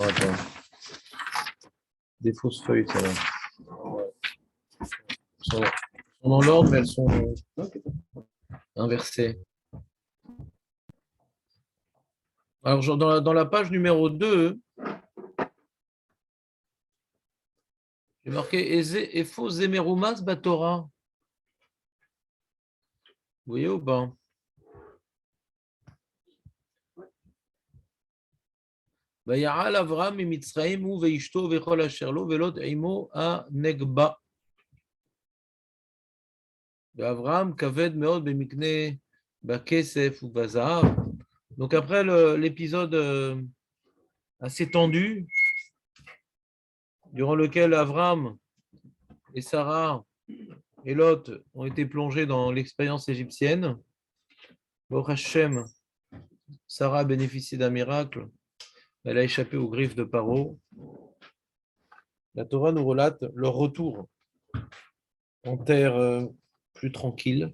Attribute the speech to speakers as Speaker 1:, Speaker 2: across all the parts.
Speaker 1: Attends. Des fausses feuilles, ça va. Elles sont dans l'ordre, mais elles sont inversées. Alors, dans la page numéro 2, j'ai marqué Efo Zemerumas Batora. Vous voyez ou pas? ויעל אברהם ממצרים הוא ואשתו וכל אשר לו ולוט עמו הנגבה. ואברהם כבד מאוד במקנה בכסף ובזהב. Donc après l'épisode assez tendu, durant lequel Abraham et Sarah et Lot ont été plongés dans l'expérience égyptienne, Baruch Hashem, Sarah a bénéficié d'un miracle. Elle a échappé aux griffes de Paro. La Torah nous relate leur retour en terre plus tranquille,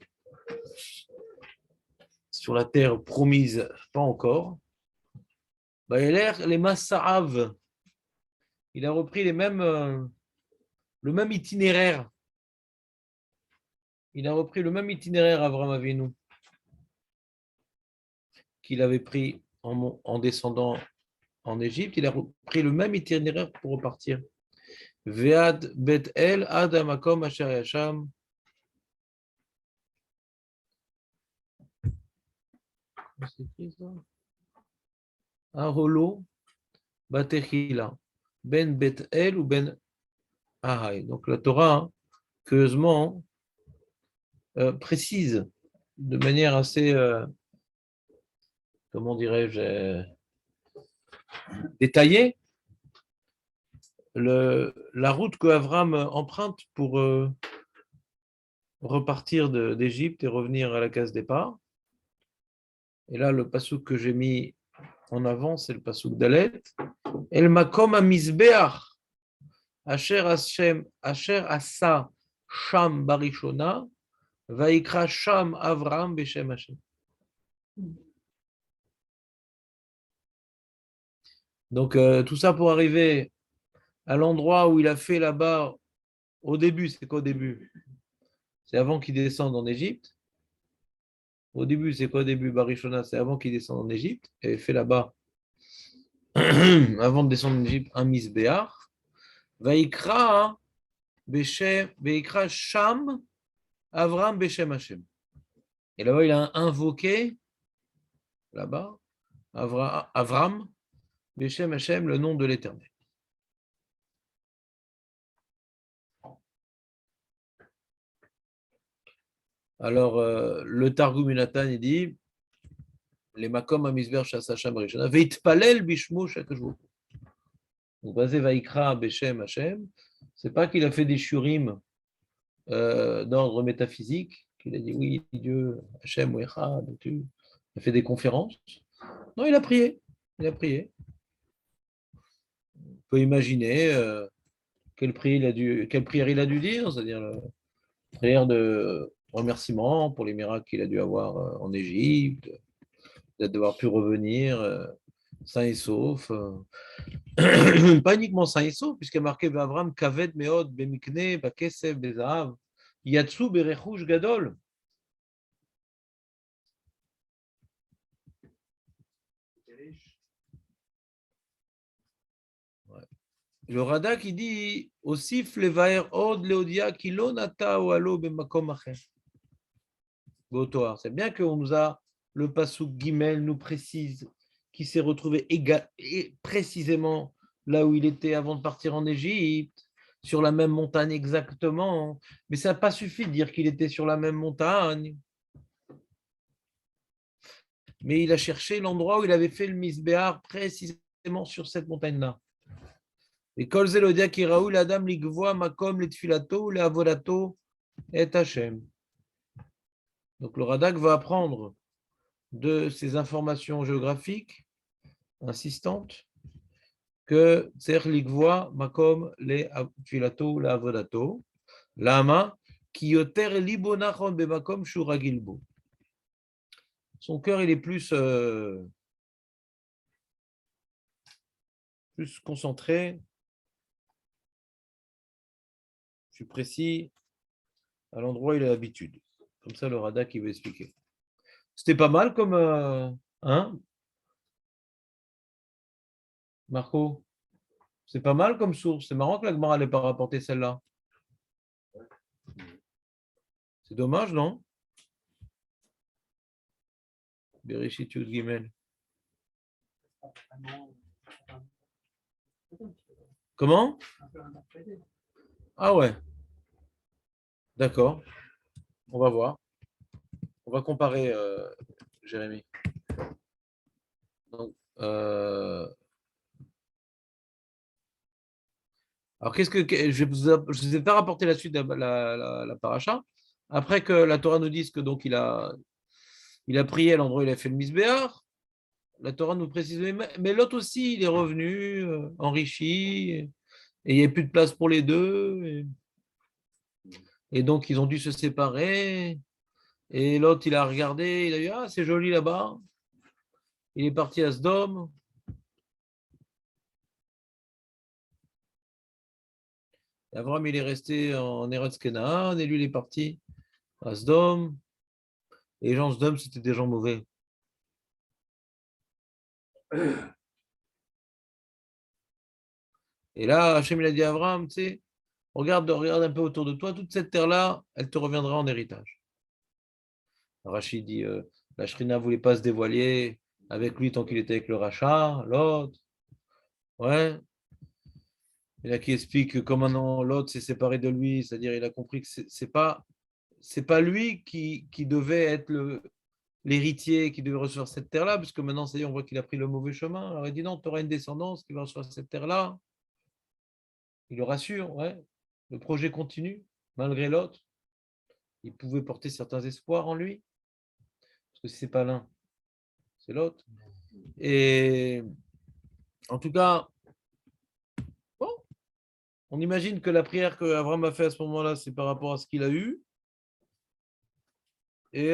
Speaker 1: sur la terre promise, pas encore. Les Massa'av, il a repris le même itinéraire. Il a repris le même itinéraire, Avraham Avinu, qu'il avait pris en descendant en Égypte. Il a repris le même itinéraire pour repartir. Ve'ad Bet El ad hamakom asher yasham. C'est écrit ça? Aholo Batechila. Ben Bet El ou Ben Ahai. Donc la Torah, curieusement, précise de manière assez, comment dirais-je, détaillée la route que Avram emprunte pour repartir d'Égypte et revenir à la case départ. Et là, le passouk que j'ai mis en avant, c'est le passouk d'Alet. El makom amizbeach asher asa sham barishona vaikra sham Avram beshem Hashem. Donc, tout ça pour arriver à l'endroit où il a fait là-bas, au début, c'est quoi au début? C'est avant qu'il descende en Égypte. Au début, c'est quoi au début? Barishona, c'est avant qu'il descende en Égypte. Il avait fait là-bas, avant de descendre en Égypte, un misbéach. Vaikra Sham Avram Beshem Hashem. Et là-bas, il a invoqué, là-bas, Avram Beshem Hashem, le nom de l'Éternel. Alors, le Targum Unatan, il dit les makom amizber shasasham rishona veitpalel bishmo shakashvu. Donc, basé Vaikra Beshem Hashem, c'est pas qu'il a fait des shurim d'ordre métaphysique, qu'il a dit oui, Dieu, Hashem ou Echad, il a fait des conférences. Non, il a prié. Il a prié. On peut imaginer quelle prière il a dû dire, c'est-à-dire la prière de remerciement pour les miracles qu'il a dû avoir en Égypte, d'avoir pu revenir sain et sauf. Pas uniquement sain et sauf, puisqu'il y a marqué Avram Kaved Meod Bemikne Bakesef Bezahav Yatsu Berechush Gadol. Le Radak il dit aussi Flevaer Od Leodia Kilonata ou Alo Bemakom Acher. C'est bien qu'on nous a le Passouk Gimel nous précise qu'il s'est retrouvé précisément là où il était avant de partir en Égypte, sur la même montagne exactement. Mais ça n'a pas suffi de dire qu'il était sur la même montagne. Mais il a cherché l'endroit où il avait fait le Misbéar précisément sur cette montagne-là. Et Kol Zelodia Kiraou, l'Adam Ligvoa, Makom, Letfilato, Leavodato, et Hachem. Donc le Radak va apprendre de ces informations géographiques insistantes que Tser Ligvoa, Makom, Letfilato, Leavodato, Lama, Kiyoter Libonachon Bemakom, Shuragilbo. Son cœur, il est plus plus concentré. Je suis précis à l'endroit où il a l'habitude. Comme ça, le Radak, il va expliquer. C'était pas mal comme... hein, Marco? C'est pas mal comme source. C'est marrant que la Gemara n'ait pas rapporté celle-là. C'est dommage, non? Bereshit Yud Gimel. Comment? Ah ouais. D'accord. On va voir. On va comparer, Jérémy. Donc, alors, je ne vous ai pas rapporté la suite de la paracha. Après que la Torah nous dise que donc il a prié à l'endroit où il a fait le misbéar, la Torah nous précise, mais l'autre aussi, il est revenu, enrichi, et il n'y avait plus de place pour les deux. Et donc, ils ont dû se séparer. Et l'autre, il a regardé, il a dit, ah, c'est joli là-bas. Il est parti à Sdom. Avram, il est resté en Eretz Kenaan, et lui, il est parti à Sdom. Et les gens de Sdom, c'était des gens mauvais. Et là, Hachem, il a dit à Avram, tu sais, regarde un peu autour de toi, toute cette terre-là, elle te reviendra en héritage. Rachid dit, la Shrina ne voulait pas se dévoiler avec lui tant qu'il était avec le rachat, l'autre. Ouais. Il y a qui explique que comme maintenant l'autre s'est séparé de lui, c'est-à-dire il a compris que c'est pas lui qui devait être l'héritier qui devait recevoir cette terre-là, parce que maintenant, ça y est, on voit qu'il a pris le mauvais chemin. Alors il dit non, tu auras une descendance qui va recevoir cette terre-là. Il le rassure, ouais. Le projet continue, malgré l'autre. Il pouvait porter certains espoirs en lui, parce que si c'est pas l'un, c'est l'autre. Et en tout cas, bon, on imagine que la prière qu'Abraham a fait à ce moment-là, c'est par rapport à ce qu'il a eu. Et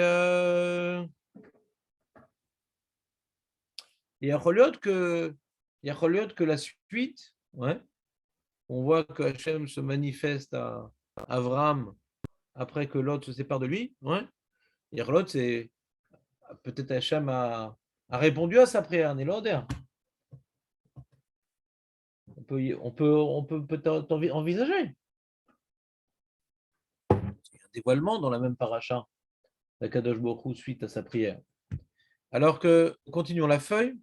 Speaker 1: il y a que la suite, ouais, on voit que Hachem se manifeste à Avram après que l'autre se sépare de lui. Ouais. Et l'autre, c'est peut-être Hachem a répondu à sa prière, Néloder. On peut peut-être envisager. Il y a un dévoilement dans la même paracha, la Kadosh Baruch Hu, suite à sa prière. Alors que, continuons la feuille,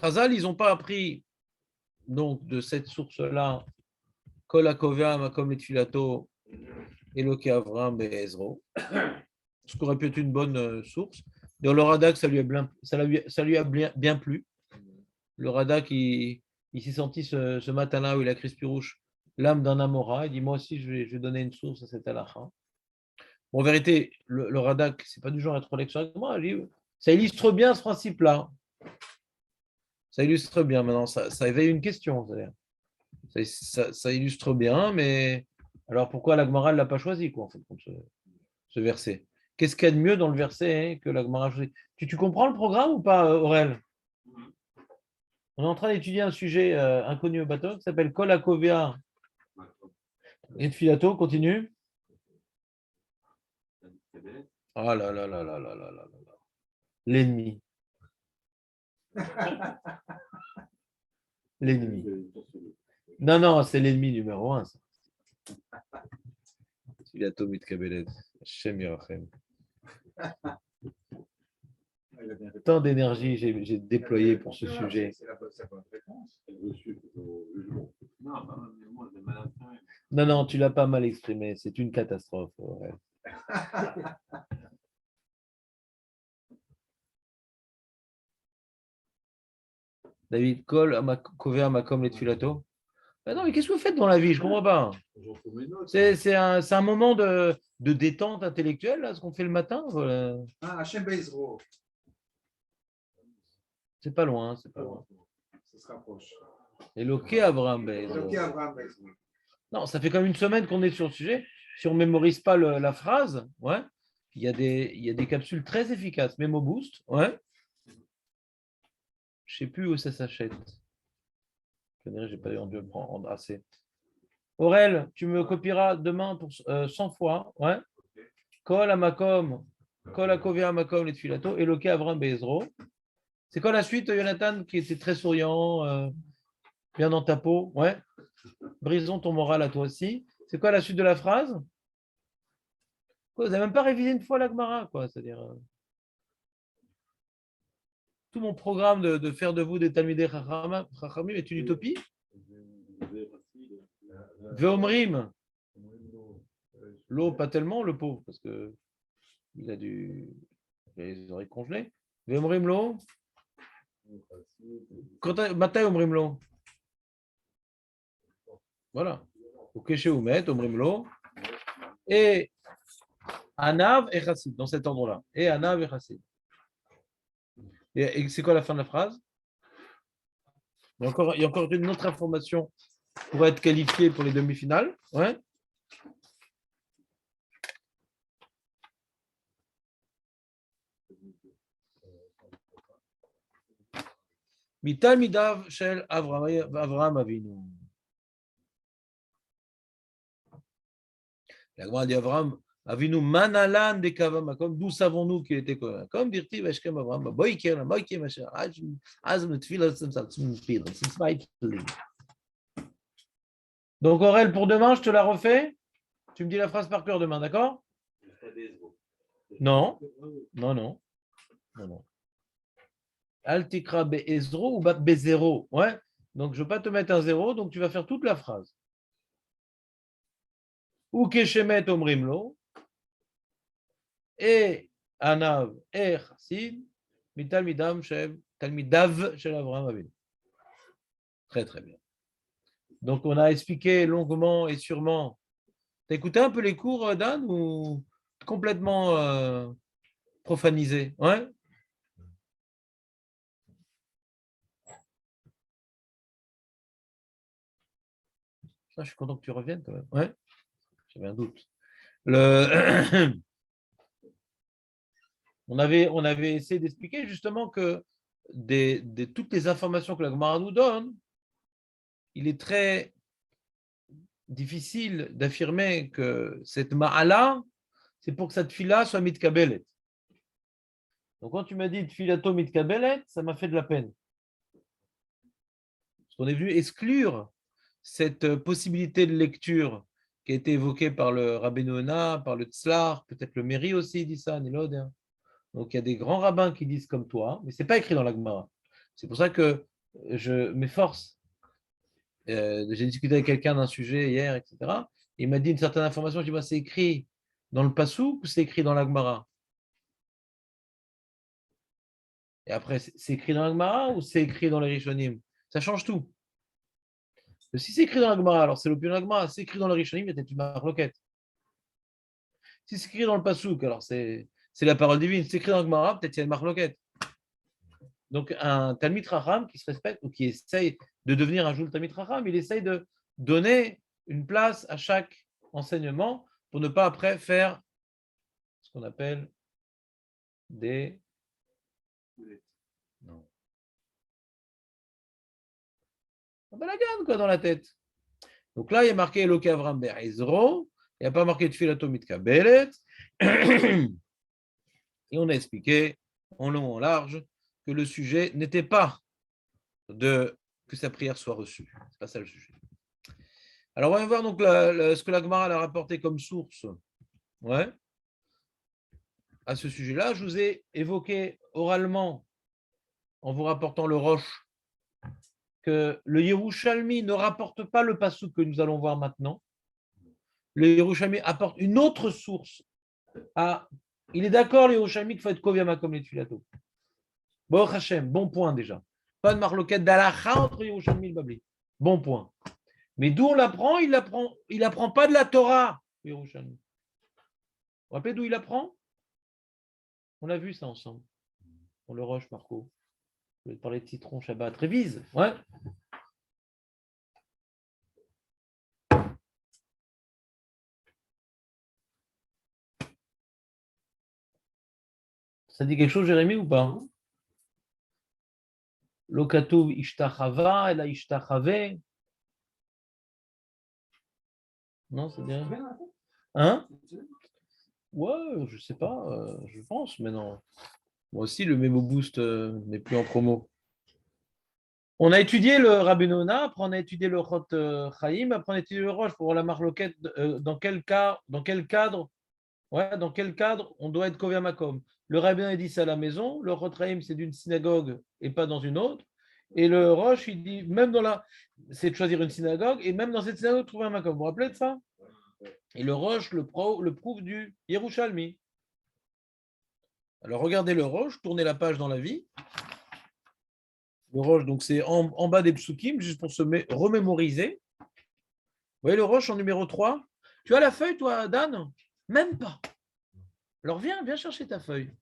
Speaker 1: Chazal, ils n'ont pas appris donc de cette source-là, Kol HaKovea Makom Letfilato, Eloke Avram et Ezro, ce qui aurait pu être une bonne source. Dans le Radak, ça lui a bien plu. Le Radak, il s'est senti ce matin-là où il a écrit Spirouche, l'âme d'un Amora. Il dit, moi aussi, je vais donner une source à cet halakha. Bon, en vérité, le Radak, c'est pas du genre à être lecture avec moi. Ça illustre bien ce principe-là. Ça illustre bien. Maintenant, ça éveille une question. Ça illustre bien, mais alors pourquoi la Gemara ne l'a pas choisi, quoi, en fait, ce verset? Qu'est-ce qu'il y a de mieux dans le verset que la Gemara a choisi? Tu comprends le programme ou pas, Aurel? On est en train d'étudier un sujet inconnu au bateau qui s'appelle Kol HaKovea et Filato. Continue. Ah là là là là là là là là. L'ennemi. L'ennemi. Non, non, c'est l'ennemi numéro un. Filato Mitkabelet. Shem Yerachem. Tant d'énergie j'ai déployé pour ce sujet. C'est la bonne réponse. Non, non, tu ne l'as pas mal exprimé. C'est une catastrophe. Ouais. David, Kol, Kovea, Makom, les Tfilato. Non, mais qu'est-ce que vous faites dans la vie? Je ne comprends pas. C'est un moment de détente intellectuelle, là, ce qu'on fait le matin. Voilà.
Speaker 2: Ah, Hachem Bezro.
Speaker 1: C'est pas loin, c'est pas loin.
Speaker 2: Ça se rapproche.
Speaker 1: Eloke Abraham Bezro. Non, ça fait comme une semaine qu'on est sur le sujet. Si on ne mémorise pas la phrase, ouais, il y a des capsules très efficaces. Memo Boost, ouais. Je ne sais plus où ça s'achète. Je n'ai pas dû le prendre assez. Aurel, tu me copieras demain pour 100 fois. Ouais. Kol amakom, kol akovia amakom les filato, eloke Avram Bezro. C'est quoi la suite, Jonathan, qui était très souriant, bien dans ta peau? Ouais. Brisons ton moral à toi aussi. C'est quoi la suite de la phrase? Quoi, vous n'avez même pas révisé une fois la Gemara, quoi. C'est-à-dire, tout mon programme de faire de vous des Talmidei Chachamim est une utopie. Veomrim. L'eau, pas tellement, le pauvre, parce que il a les oreilles congelées. Veomrim l'eau. Matai omrim l'eau. Voilà. Ok, chez Oumet, omrim l'eau. Et Anav et Chassid, dans cet ordre-là. Et Anav et Chassid. Et c'est quoi la fin de la phrase? Il y a encore une autre information pour être qualifié pour les demi-finales. Ouais. Mitalmidav shel Avraham Avinu. La Gemara dit Avraham Avinu manalan de kavamakom. D'où savons-nous qu'il était comme dirti vashkem Avraham boiker boiker masher az metfila zum tfila zum zweitli. Donc Aurel, pour demain, je te la refais. Tu me dis la phrase par cœur demain, d'accord? Non, non, non, non, non. Altikra be'ezro ou be'zero. Ouais. Donc je ne veux pas te mettre un zéro, donc tu vas faire toute la phrase. Ou keshemet omrimlo. Et Anav et Chassid, mitalmidav shel Avraham Avinu. Très, très bien. Donc, on a expliqué longuement et sûrement. T'as écouté un peu les cours, Dan, ou complètement profanisé? Ouais. Je suis content que tu reviennes quand même. Ouais. J'avais un doute. On avait essayé d'expliquer justement que toutes les informations que la Gemara nous donne, il est très difficile d'affirmer que cette ma'ala, c'est pour que cette fila soit mitkabelet. Donc quand tu m'as dit filato mitkabelet, ça m'a fait de la peine. Parce qu'on est venu exclure cette possibilité de lecture qui a été évoquée par le Rabbeinu Yonah, par le Tzlar, peut-être le Méri aussi dit ça, Nilod. Donc il y a des grands rabbins qui disent comme toi, mais ce n'est pas écrit dans la Gemara. C'est pour ça que je m'efforce. J'ai discuté avec quelqu'un d'un sujet hier, etc. Il m'a dit une certaine information, je dis, c'est écrit dans le Passouk ou c'est écrit dans la Gemara? Et après, c'est écrit dans la Gemara ou c'est écrit dans les Rishonim? Ça change tout. Si c'est écrit dans la Gemara, alors c'est l'opinion de la Gemara. Si c'est écrit dans le Rishonim, il y a peut-être une marloquette. Si c'est écrit dans le Passouk, alors c'est la parole divine. Si c'est écrit dans la Gemara, peut-être il y a une marloquette. Donc un Talmid Chacham qui se respecte ou qui essaye de devenir un jour Talmid Chacham, il essaye de donner une place à chaque enseignement pour ne pas après faire ce qu'on appelle des... Non. Un balagan, quoi, dans la tête. Donc là, il y a marqué Eloke Avram Be'ezro, il n'y a pas marqué Tfilato Mitkabelet. Et on a expliqué en long, en large, que le sujet n'était pas que sa prière soit reçue. Ce n'est pas ça le sujet. Alors, on va voir donc ce que la Gemara a rapporté comme source. Ouais. À ce sujet-là, je vous ai évoqué oralement, en vous rapportant le Roche, que le Yerushalmi ne rapporte pas le passouk que nous allons voir maintenant. Le Yerushalmi apporte une autre source. Il est d'accord, le Yerushalmi, qu'il faut être Koviama comme les Tfilato. Bon Hachem, bon point déjà. Pas de marloquette d'Alacha entre Yerushalmi et le Babli. Bon point. Mais d'où on l'apprend? Il apprend pas de la Torah, Yerushalmi. Vous vous rappelez d'où il apprend? On a vu ça ensemble. On le Roche, Marco. Je vais te parler de citron, Shabbat. Révise. Ouais. Ça dit quelque chose, Jérémy, ou pas? Lo katuv ishtachava, ela ishtachave. Non, c'est bien. Hein? Ouais, je sais pas, je pense, mais non. Moi aussi, le Memo Boost n'est plus en promo. On a étudié le Rabbi Nona, après on a étudié le Chot Chaim, après on a étudié le Roche pour voir la marloquette, dans quel cas, dans quel cadre on doit être Kovia Makom. Le Rabbi Nona dit c'est à la maison, le Chot Chaim c'est d'une synagogue et pas dans une autre, et le Roche il dit même dans la, c'est de choisir une synagogue et même dans cette synagogue trouver un Makom. Vous vous rappelez de ça? Et le Roche le prouve du Yerushalmi. Alors regardez le Roche, tournez la page dans la vie. Le Roche, donc c'est en bas des psukim, juste pour se remémoriser. Vous voyez le Roche en numéro 3. Tu as la feuille, toi, Dan? Même pas. Alors viens chercher ta feuille.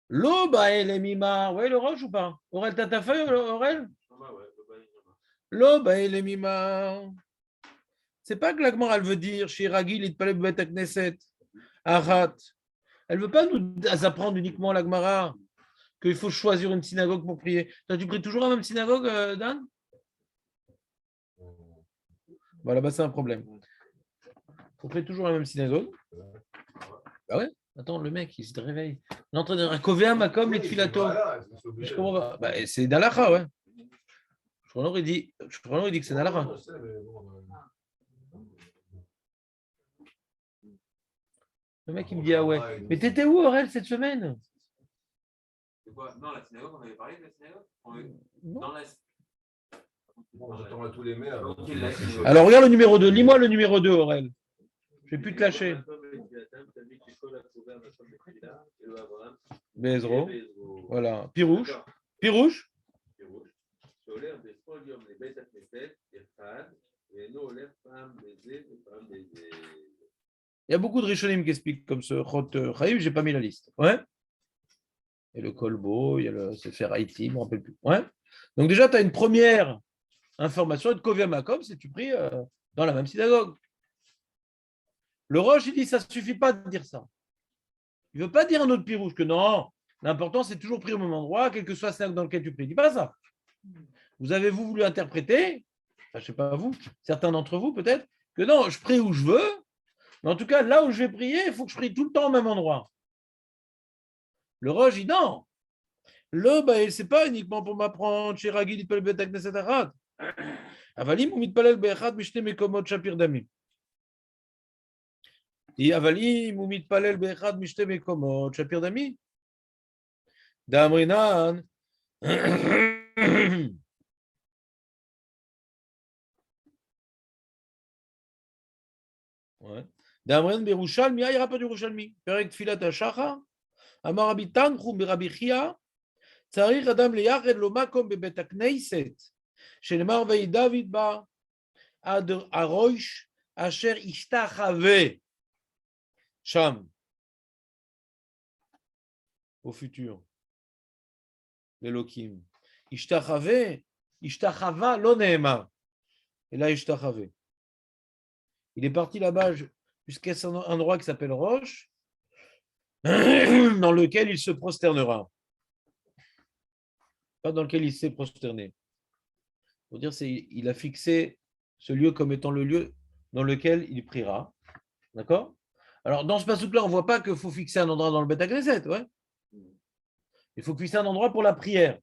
Speaker 1: L'Oba et les Mima. Vous voyez le Roche ou pas? Aurel, t'as ta feuille, Aurel? L'Oba et les Mima. C'est pas que la Gemara, elle veut dire Shiragil it paleb bet Knesset. Arat. Elle veut pas nous apprendre uniquement la Gemara qu'il faut choisir une synagogue pour prier. Toi, tu pries toujours à la même synagogue, Dan? Voilà, bah c'est un problème. Il faut prier toujours à la même synagogue. Bah ouais. Attends, le mec, il se réveille. Il est en train de dire Kovea Makom les Tfilato. Je comprends pas. Bah, c'est Dalacha, ouais. Je dit que c'est Dalacha. Le mec, il me dit ah ouais. Mais t'étais où, Aurel, cette semaine?
Speaker 3: C'est quoi? Non, la synagogue, on avait parlé de la synagogue?
Speaker 1: Dans
Speaker 3: la...
Speaker 2: Bon, j'attends à tous les mails.
Speaker 1: Alors, regarde le numéro 2. Lis-moi le numéro 2, Aurel. Je vais plus te lâcher. Bezro. Voilà. Pirouche. Pirouche. Il y a beaucoup de Rishonim qui expliquent comme ce Chot Chaim, j'ai pas mis la liste. Ouais. Il y a le Kolbo, il y a le Sefer Haïti, je ne me rappelle plus. Ouais. Donc déjà, tu as une première information de Kovia Makom, c'est tu pries dans la même synagogue. Le Roche, il dit ça ne suffit pas de dire ça. Il ne veut pas dire un autre pirouche que non, l'important c'est toujours prier au même endroit, quel que soit la synagogue dans lequel tu pries. Il ne dit pas ça. Vous avez voulu interpréter, je ne sais pas vous, certains d'entre vous peut-être, que non, je prie où je veux, mais en tout cas, là où je vais prier, il faut que je prie tout le temps au même endroit. Le Roche dit non. Ce n'est pas uniquement pour m'apprendre chez Ragil, il peut le betak nesetarat. Avalim ou mitpalel be'echad mishte mekomot shapir damim. Et avalim ou mitpalel be'echad mishte mekomot shapir damim. Damrinan. Damrinan berushalmi, il n'y aura pas de Yerushalmi. Perek tfilat ha-shacha, amar Rabbi Tanchum berabbi Chia, צריך אדם לייחד לו מקום בבית הכנסת, שנאמר ויהי דוד בה עד הראש אשר השתחווה שם, au futur, l'Elohim. השתחווה לא נאמר, אלא השתחווה. Il est parti là-bas jusqu'à un endroit qui s'appelle Roche, dans lequel il se prosternera. Pas dans lequel il s'est prosterné. Pour dire, il a fixé ce lieu comme étant le lieu dans lequel il priera. D'accord? Alors, dans ce passouk-là, on ne voit pas qu'il faut fixer un endroit dans le Beth Knesset, ouais. Il faut fixer un endroit pour la prière.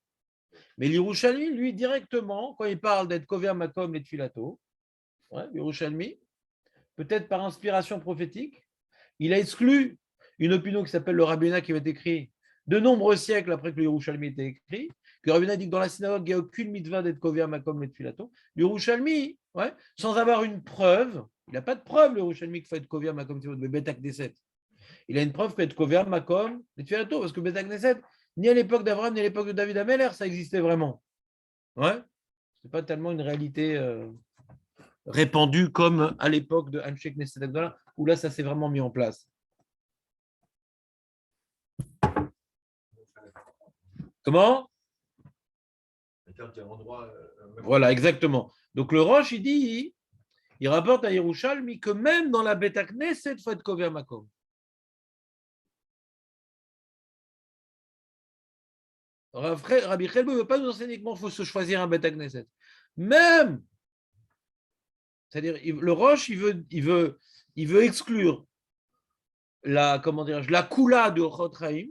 Speaker 1: Mais l'Yerushalmi, lui, directement, quand il parle d'être Kovea Makom et Tfilato, ouais, l'Yerushalmi, peut-être par inspiration prophétique, il a exclu une opinion qui s'appelle le Rabbina qui va être écrit de nombreux siècles après que le Yerushalmi était écrit, que le Rabbina dit que dans la synagogue, il n'y a aucune mitzvah d'être Kovea Makom et Tfilato. Le Yerushalmi, ouais, sans avoir une preuve, il n'a pas de preuve, le Yerushalmi, qu'il faut être Kovea Makom et Tfilato, mais Beth Knesset. Il a une preuve peut être Kovea Makom et Tfilato, parce que Beth Knesset, ni à l'époque d'Abraham, ni à l'époque de David Ameller, ça existait vraiment. Ouais. Ce n'est pas tellement une réalité répandue comme à l'époque de Anshek Knesset Agdola, où là, ça s'est vraiment mis en place. Comment?
Speaker 2: c'est-à-dire qu'il y a un endroit.
Speaker 1: Voilà, exactement. Donc le Roche, il rapporte à Yerushalmi que même dans la Beta Knesset, il faut être Kovea Makom. Rabbi Chelbo ne veut pas nous enseigner comment il faut se choisir un Beta Knesset. Même, c'est-à-dire, le Roche, il veut exclure la, comment dirais-je, la Kula de Ochot Chaim.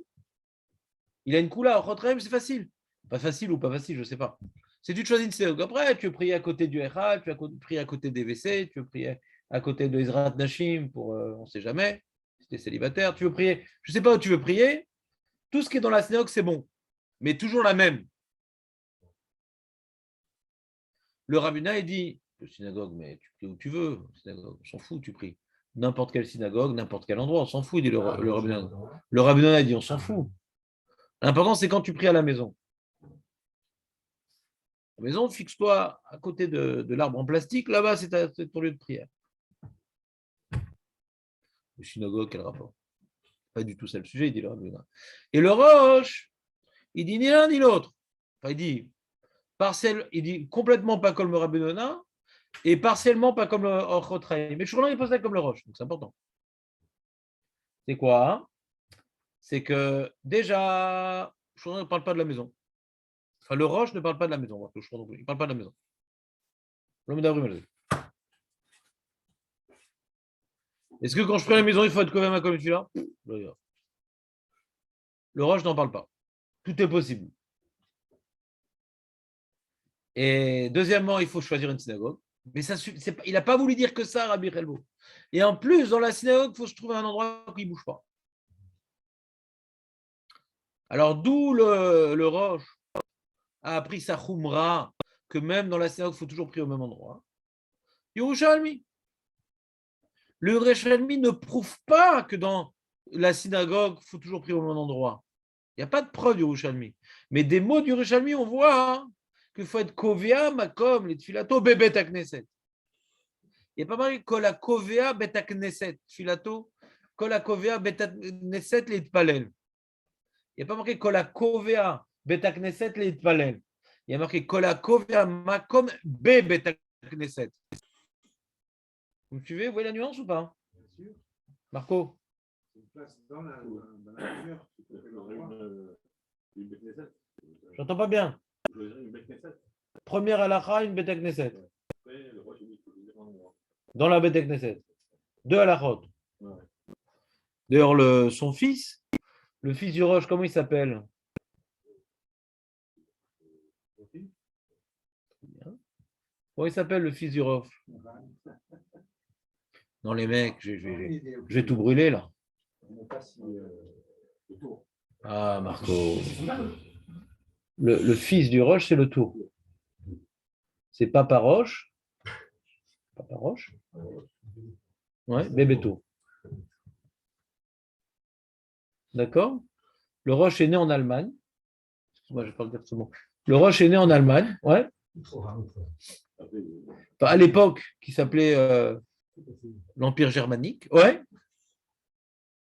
Speaker 1: Il a une Kula, Ochot Chaim, c'est facile. Pas facile ou pas facile, je ne sais pas. C'est tu choisis une synagogue. Après, tu veux prier à côté du Echad, tu veux prier à côté des WC, tu veux prier à côté de Ezrat Nashim pour, on ne sait jamais, si tu es célibataire, tu veux prier, je ne sais pas où tu veux prier. Tout ce qui est dans la synagogue, c'est bon, mais toujours la même. Le rabbinat, il dit, le synagogue, mais tu pries où tu veux, synagogue, on s'en fout, tu pries. N'importe quelle synagogue, n'importe quel endroit, on s'en fout, dit le rabbinat. Le rabbinat a dit, on s'en fout. L'important, c'est quand tu pries à la maison. La maison, fixe-toi à côté de l'arbre en plastique, là-bas, c'est ton lieu de prière. Le synagogue, quel rapport? Pas du tout ça le sujet, il dit le rabbinat. Et le Roche, il dit ni l'un ni l'autre. Enfin, il dit partiel, il dit complètement pas comme le rabbinat et partiellement pas comme le Ochot Chaim. Mais toujours là, il pose ça comme le Roche, donc c'est important. C'est quoi hein? C'est que déjà, Shouran ne parle pas de la maison. Enfin, le Roche ne parle pas de la maison. Il ne parle pas de la maison. Est-ce que quand je prie à la maison, il faut être quand même comme celui-là? Le Roche n'en parle pas. Tout est possible. Et deuxièmement, il faut choisir une synagogue. Mais ça, il n'a pas voulu dire que ça, Rabbi Chelbo. Et en plus, dans la synagogue, il faut se trouver un endroit qui ne bouge pas. Alors, d'où le Roche a appris sa Khumra, que même dans la synagogue, il faut toujours prier au même endroit. Yerushalmi. Le Yerushalmi ne prouve pas que dans la synagogue, il faut toujours prier au même endroit. Il n'y a pas de preuve du Yerushalmi. Mais des mots du Yerushalmi, on voit qu'il faut être Kovea, Makom, les Tfilato, Bebet Knesset. Il n'y a pas marqué Kola Kovea, Bet Knesset, Tfilato, Kola Kovea, Bet Knesset, les Tpalel. Il n'y a pas marqué Kola Kovea, Bet Knesset, les Tpalel. Il y a marqué Kola Kovea, Makom, Bet Knesset. Vous me suivez? Vous voyez la nuance ou pas?
Speaker 4: Bien sûr.
Speaker 1: Marco?
Speaker 4: C'est une place dans la nature.
Speaker 1: J'entends pas bien. Première halakha, une Bet Knesset. Dans la Bet Knesset. Deux halakhot. D'ailleurs, son fils, le fils du Roche, comment il s'appelle? Comment il s'appelle le fils du Roche? Non, les mecs, je vais tout brûler là. Ah, Marco. Le fils du Roche, c'est le Tour. C'est Papa Roche. Papa Roche? Ouais, bébé Tour. D'accord? Le Roche est né en Allemagne. Excuse-moi, je ne vais pas le dire ce mot. Le Roche est né en Allemagne, ouais. Enfin, à l'époque, qui s'appelait l'Empire germanique, ouais.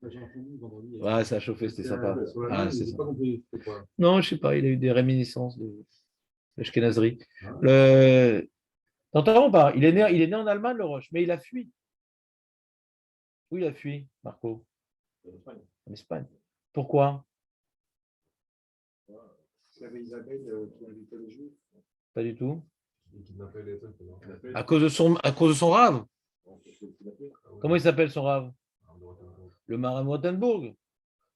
Speaker 1: Ouais, ça a chauffé, c'était sympa. Ah, c'est ça. Non, je ne sais pas, il a eu des réminiscences de l'Ashkenazerie. T'entends pas? Il est né en Allemagne, le Roche, mais il a fui. Où il a fui, Marco? En Espagne. Pourquoi?
Speaker 4: Il y avait Isabelle qui invitait les Juifs.
Speaker 1: Pas du tout. À cause de son rave. Comment il s'appelle son rave? Le Maram Rothenburg.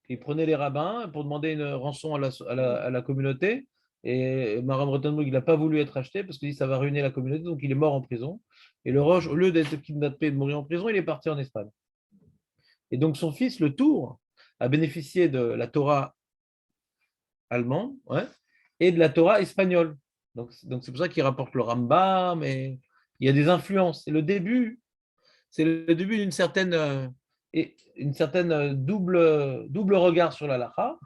Speaker 1: Il prenait les rabbins pour demander une rançon à la communauté. Et Maram Rothenburg, il n'a pas voulu être acheté parce qu'il dit que ça va ruiner la communauté, donc il est mort en prison. Et le Roche, au lieu d'être kidnappé et de mourir en prison, il est parti en Espagne. Et donc son fils, le Tour, a bénéficié de la Torah allemande, ouais, et de la Torah espagnole. Donc c'est pour ça qu'il rapporte le Rambam, mais il y a des influences. C'est le début d'une certaine double regard sur la halakha,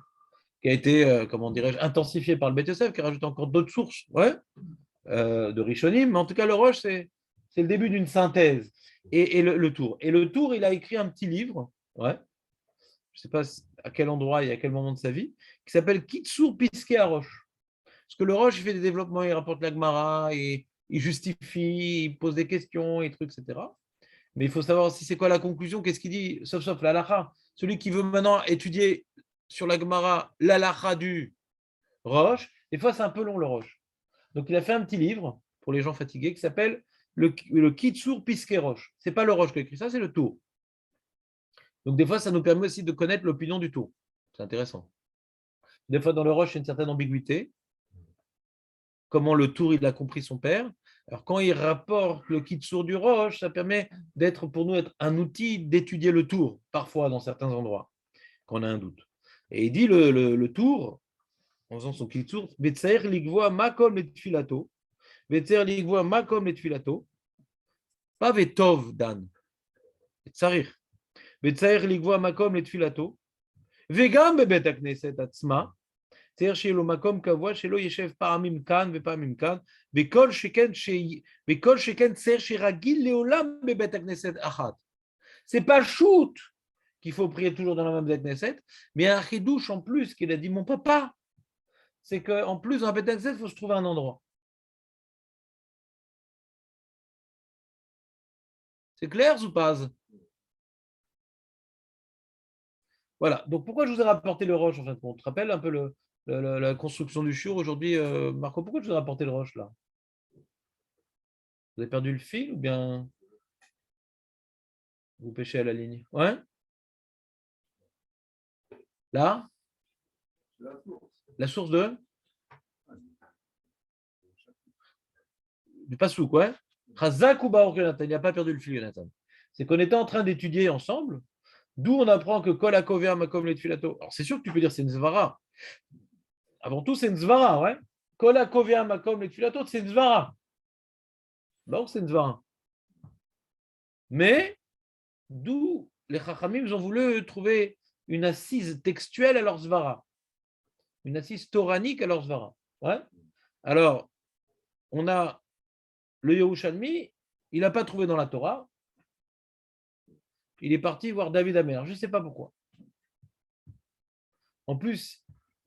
Speaker 1: qui a été, comment dirais-je, intensifié par le Beth Yosef, qui rajoute encore d'autres sources, ouais, de Rishonim. Mais en tout cas, le Roche, c'est le début d'une synthèse. Et le Tour. Et le Tour, il a écrit un petit livre, ouais, je ne sais pas à quel endroit et à quel moment de sa vie, qui s'appelle Kitsur Piskei Harosh, Parce que le Roche, il fait des développements, il rapporte la Gemara, il justifie, il pose des questions, et trucs, etc. Mais il faut savoir aussi c'est quoi la conclusion, qu'est-ce qu'il dit, sauf la halakha. Celui qui veut maintenant étudier sur la Gemara l'halakha du Roche, des fois c'est un peu long le Roche. Donc il a fait un petit livre pour les gens fatigués qui s'appelle le Kitsur Piske Roche. C'est pas le Roche qui a écrit ça, c'est le Tour. Donc des fois ça nous permet aussi de connaître l'opinion du Tour. C'est intéressant. Des fois dans le Roche il y a une certaine ambiguïté. Comment le Tour il a compris son père. Alors quand il rapporte le Kitsur du Roche, ça permet d'être pour nous être un outil d'étudier le Tour, parfois dans certains endroits, quand on a un doute. Et il dit le Tour, en faisant son Kitsur, Betsaer ligvoa makom et tfilato, Betsaer ligvoa makom et tfilato, pas vetov dan, tsarir, Betsaer ligvoa makom et tfilato, vegam bebet הכנסת עצמה, c'est-à-dire שיהיה לו מקום קבוע שלא ישב פעמים כאן ופעמים כאן, וכל שכן צריך שרגיל לעולם בבית הכנסת אחת. C'est pas shoot qu'il faut prier toujours dans la même bête Knesset, mais il y a un chidouche en plus qu'il a dit mon papa, c'est qu'en plus dans la bête Knesset, il faut se trouver un endroit. C'est clair ou pas? Voilà, donc pourquoi je vous ai rapporté le roche en fin de compte? Tu te rappelles un peu la construction du chiour aujourd'hui, Marco, pourquoi je vous ai rapporté le roche là? Vous avez perdu le fil ou bien vous pêchez à la ligne? Ouais? Là? La source de? Du pasouk, ouais? Chazak ou Baruch Yonatan, il n'a pas perdu le fil, Yonatan. C'est qu'on était en train d'étudier ensemble, d'où on apprend que Kol HaKover Makom Letfilato. Alors c'est sûr que tu peux dire c'est une Zvara. Avant tout, c'est une Zvara, ouais? Kol HaKover Makom Letfilato, c'est une Zvara. Donc c'est une Zvara. Mais d'où les Chachamim ont voulu trouver une assise textuelle à leur Zvara, une assise toranique à leur Zvara. Ouais? Alors, on a le Yerushalmi, il n'a pas trouvé dans la Torah, il est parti voir David Amer. Je ne sais pas pourquoi. En plus,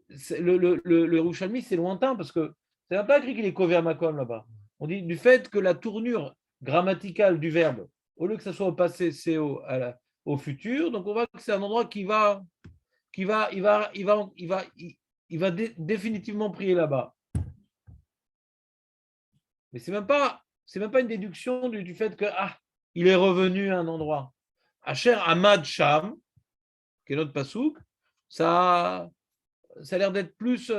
Speaker 1: le Yerushalmi, c'est lointain parce que ça n'a pas écrit qu'il est Kové Makom là-bas. On dit du fait que la tournure grammaticale du verbe, au lieu que ça soit au passé, c'est au futur, donc on voit que c'est un endroit il va définitivement prier là-bas. Mais c'est même pas une déduction du fait que il est revenu à un endroit. Asher Ahmad Sham, qui est notre pasouk, ça a l'air d'être plus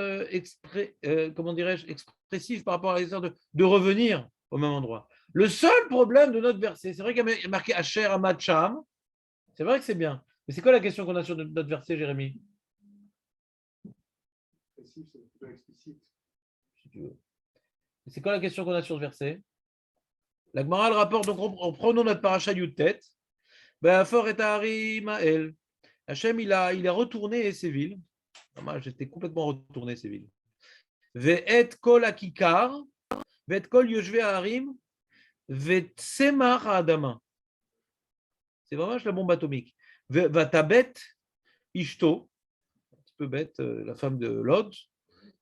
Speaker 1: comment dirais-je, expressif par rapport à l'histoire de revenir au même endroit. Le seul problème de notre verset, c'est vrai qu'il y a marqué Asher Ahmad Sham, c'est vrai que c'est bien. Mais c'est quoi la question qu'on a sur notre verset, Jérémy?
Speaker 4: Expressif, c'est plutôt explicite.
Speaker 1: Si tu veux. C'est quoi la question qu'on a sur ce verset? La Gemara le rapporte, donc en prenant notre paracha Yud-Tet, Be'afor et Ahari Ma'el. Hachem, il a retourné ces villes. J'étais complètement retourné ces villes. Ve'et kol akikar, ve'et kol yoshve harim, ve'et semar ha'adama. C'est vraiment la bombe atomique. Ve'vatabet ishto, un petit peu bête, la femme de Lot,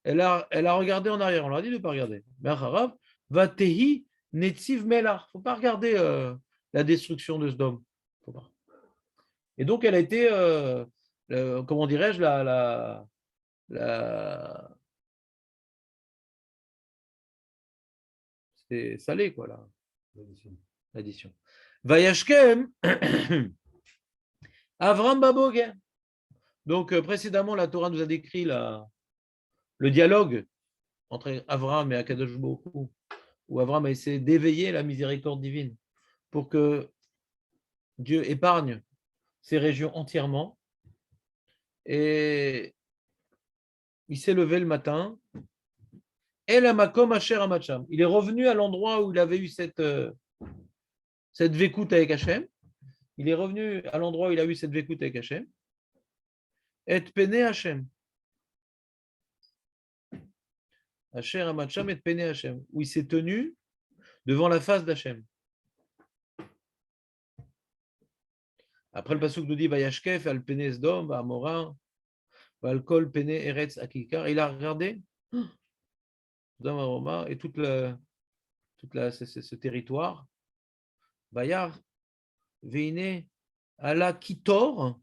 Speaker 1: elle a regardé en arrière. On leur a dit de ne pas regarder. Vatehi netziv melach. Il ne faut pas regarder la destruction de Sdom. Faut pas. Et donc, elle a été, comment dirais-je, c'est salé, quoi, là. L'addition. Vayashkem, Avram Baboger. Donc, précédemment, la Torah nous a décrit le dialogue entre Avram et Akadosh Baruch Hu, où Avram a essayé d'éveiller la miséricorde divine pour que Dieu épargne ces régions entièrement. Et il s'est levé le matin. El Amakom Asher Amacham. Il est revenu à l'endroit où il avait eu cette vécoute avec Hachem. Il est revenu à l'endroit où il a eu cette vécoute avec Hachem. Et Pene Hachem. Asher Amacham et Pene Hachem. Où il s'est tenu devant la face d'Hachem. Après le pasuk nous dit Vayashkef al Pene Sdom, Amora, Valkol Pene Eretz Akikar. Il a regardé. Sodome et Gomorrhe et ce territoire. Bayar, Veine, Ala Kitor,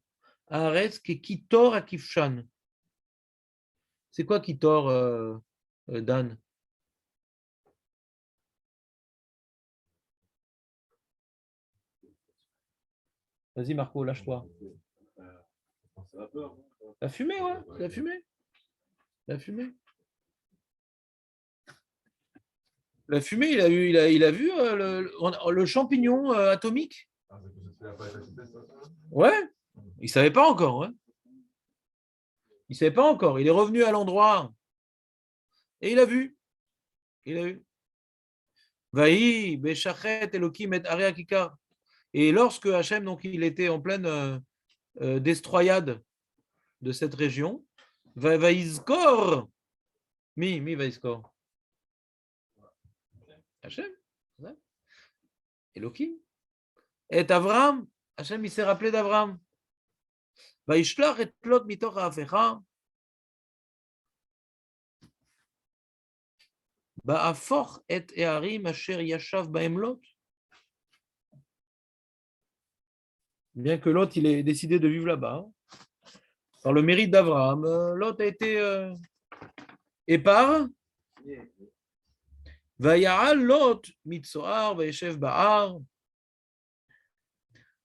Speaker 1: Aretz, Kitor à Kifshan. C'est quoi Kitor, Dan? Vas-y Marco, lâche-toi. La fumée, ouais, la fumée. La fumée. La fumée, il a vu le champignon atomique. Ouais, il ne savait pas encore. Ouais. Il ne savait pas encore. Il est revenu à l'endroit et il a vu. Il a vu. Vaï, Beshachet, Elohim et Area Kikar. Et lorsque Hachem, donc, il était en pleine destroyade de cette région, Vaïzkor, mi Vaïzkor. Hachem, Elohim. Et Avram, Hachem, il s'est rappelé d'Avram. Vaïshlach et Plot mitoch ha'afecha. Ba'afoch et Eharim asher yashav ba'em Lot. Bien que Lot, il ait décidé de vivre là-bas. Par le mérite d'Abraham, Lot a été épars. Vaya'al Lot mitzoar vayeshev ba'ar.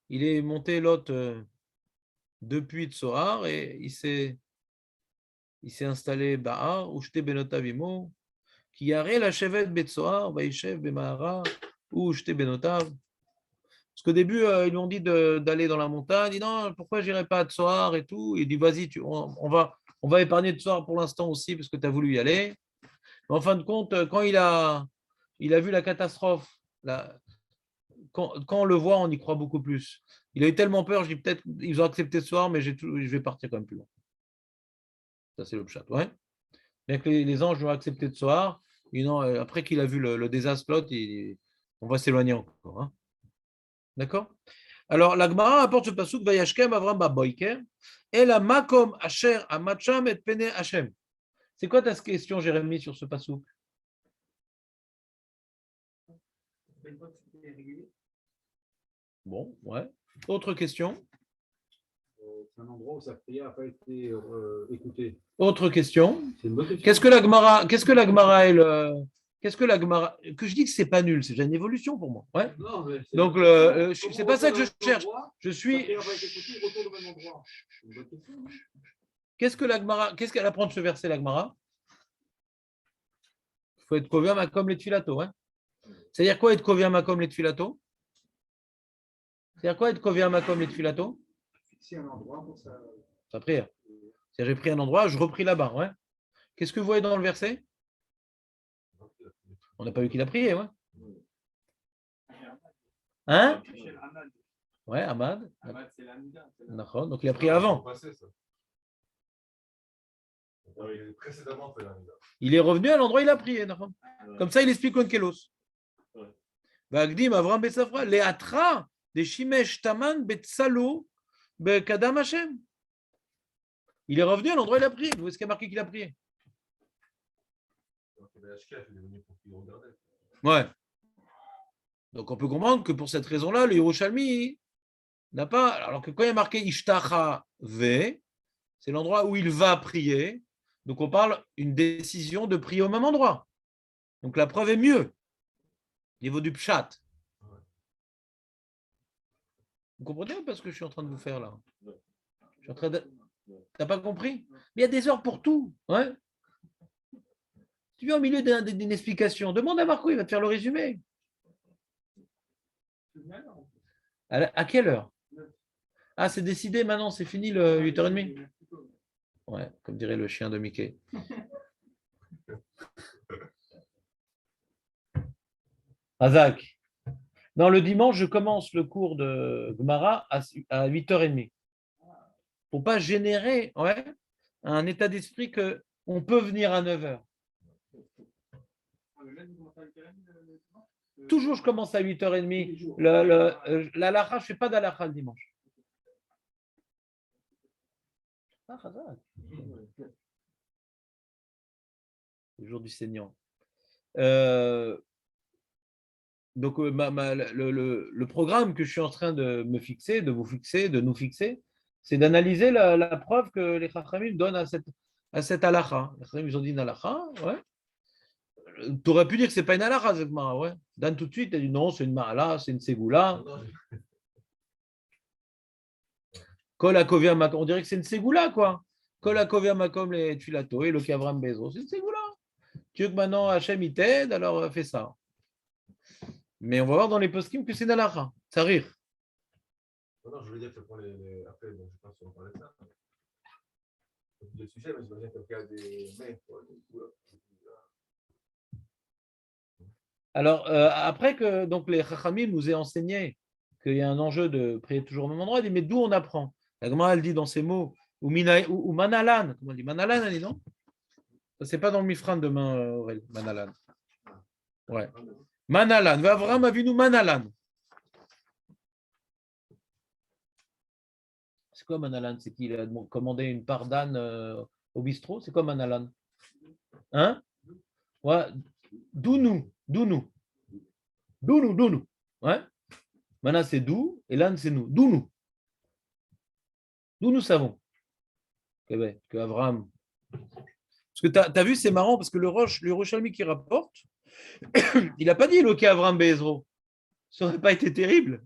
Speaker 1: Il est monté Lot depuis Tsoar et il s'est installé Ba'ar, Ushte Benotav Imo, qui yare la chevet Betsoar, Vayeshev Bemahara, ou Ushte Benotav. Parce qu'au début, ils lui ont dit d'aller dans la montagne. Il dit non, pourquoi j'irai pas à Tsoar et tout. Il dit vas-y, on va épargner Tsoar pour l'instant aussi parce que tu as voulu y aller. Mais en fin de compte, quand il a vu la catastrophe, quand on le voit, on y croit beaucoup plus. Il a eu tellement peur, je dis peut-être ils ont accepté ce soir, mais je vais partir quand même plus loin. Ça, c'est le pshat. Ouais. Bien que les anges ont accepté ce soir, après qu'il a vu le désastre, Lot, on va s'éloigner encore. Hein. D'accord. Alors, la Gemara apporte ce pasuk Vayashkem Avram Baboiker et la Makom Asher Amacham et Pene Hashem. C'est quoi ta question, Jérémie, sur ce pasuk? Bon, ouais. Autre question?
Speaker 4: C'est un endroit où sa prière n'a pas été écoutée.
Speaker 1: Autre question?
Speaker 4: C'est une bonne question.
Speaker 1: Qu'est-ce que la Gemara est Qu'est-ce que la Gemara que je dis que c'est pas nul, c'est déjà une évolution pour moi. Ouais.
Speaker 4: Non, mais
Speaker 1: Donc c'est pas ça que je cherche. Je suis. Qu'est-ce qu'elle apprend de ce verset, la Gemara? Il faut être kovia makom les tfilato. Hein. C'est-à-dire quoi être kovia makom les tfilato? C'est-à-dire quoi être kovia makom les tfilato?
Speaker 4: Fixer un endroit pour
Speaker 1: sa prière. C'est-à-dire j'ai pris un endroit, je repris là-bas. Ouais. Qu'est-ce que vous voyez dans le verset? On n'a pas vu qu'il a prié, ouais. Hein? Ouais, Ahmad. D'accord. Donc il a prié avant. Il est revenu à l'endroit où il a prié. D'accord. Comme ça, il explique Onkelos. Vagdim Avram Besafra, Leatra, des Shimesh Taman Betsalo, Bekadam Hashem. Il est revenu à l'endroit où il a prié. Où est-ce qu'il a marqué qu'il a prié? Ouais. Donc on peut comprendre que pour cette raison-là, le Yerushalmi n'a pas. Alors que quand il y a marqué Ishtacha Ve, c'est l'endroit où il va prier. Donc on parle une décision de prier au même endroit. Donc la preuve est mieux. Au niveau du pshat. Vous comprenez ou pas ce que je suis en train de vous faire là? Je suis en train de. T'as pas compris? Mais il y a des heures pour tout. Ouais. Tu viens au milieu d'une explication. Demande à Marco, il va te faire le résumé. À quelle heure? Ah, c'est décidé maintenant, c'est fini le 8h30. Ouais, comme dirait le chien de Mickey. Azak. Non, le dimanche, je commence le cours de Gemara à 8h30. Pour ne pas générer un état d'esprit qu'on peut venir à 9h. Toujours, je commence à 8h30. La lacha, je ne fais pas d'alacha le dimanche. Ah, Hazak. Le jour du saignant. Donc, le programme que je suis en train de me fixer, de vous fixer, de nous fixer, c'est d'analyser la preuve que les Chachamim donnent à cette halakha. Les Chachamim, ils ont dit une halakha, ouais. Tu aurais pu dire que ce n'est pas une halakha, cette mara, ouais. Dan, tout de suite, tu as dit non, c'est une mahala, c'est une ségoula. Kol hakovia makom, on dirait que c'est une ségoula, quoi. Kol hakovia makom les tuilato et le kavram bezo, c'est une ségoula. Tu veux que maintenant Hachem il t'aide, alors fais ça. Mais on va voir dans les poskim que c'est une halakha. Ça rire.
Speaker 2: Non, je voulais dire que pour les. Après, bon, je ne sais pas si on parlait de ça. Le sujet, mais j'imagine que le cas des mains.
Speaker 1: Alors, après que donc, les Chachamim nous aient enseigné qu'il y a un enjeu de prier toujours au même endroit, il dit mais d'où on apprend? La Gemara, elle dit dans ces mots, ou manalan, comment on dit? Manalan, elle dit non? Ça, c'est pas dans le Mifran demain, Aurel, manalan. Ouais. Manalan, va Avram Avinu manalan. C'est quoi manalan? C'est qu'il a commandé une part d'âne au bistrot? C'est quoi manalan? Hein? Ouais. Dounou. Ouais. Mana, c'est d'où, et l'âne, c'est nous. D'où nous. D'où nous savons que Abraham. Parce que tu as vu, c'est marrant, parce que le Yerushalmi qui rapporte, il n'a pas dit Eloké Abraham Bezro. Ça n'aurait pas été terrible.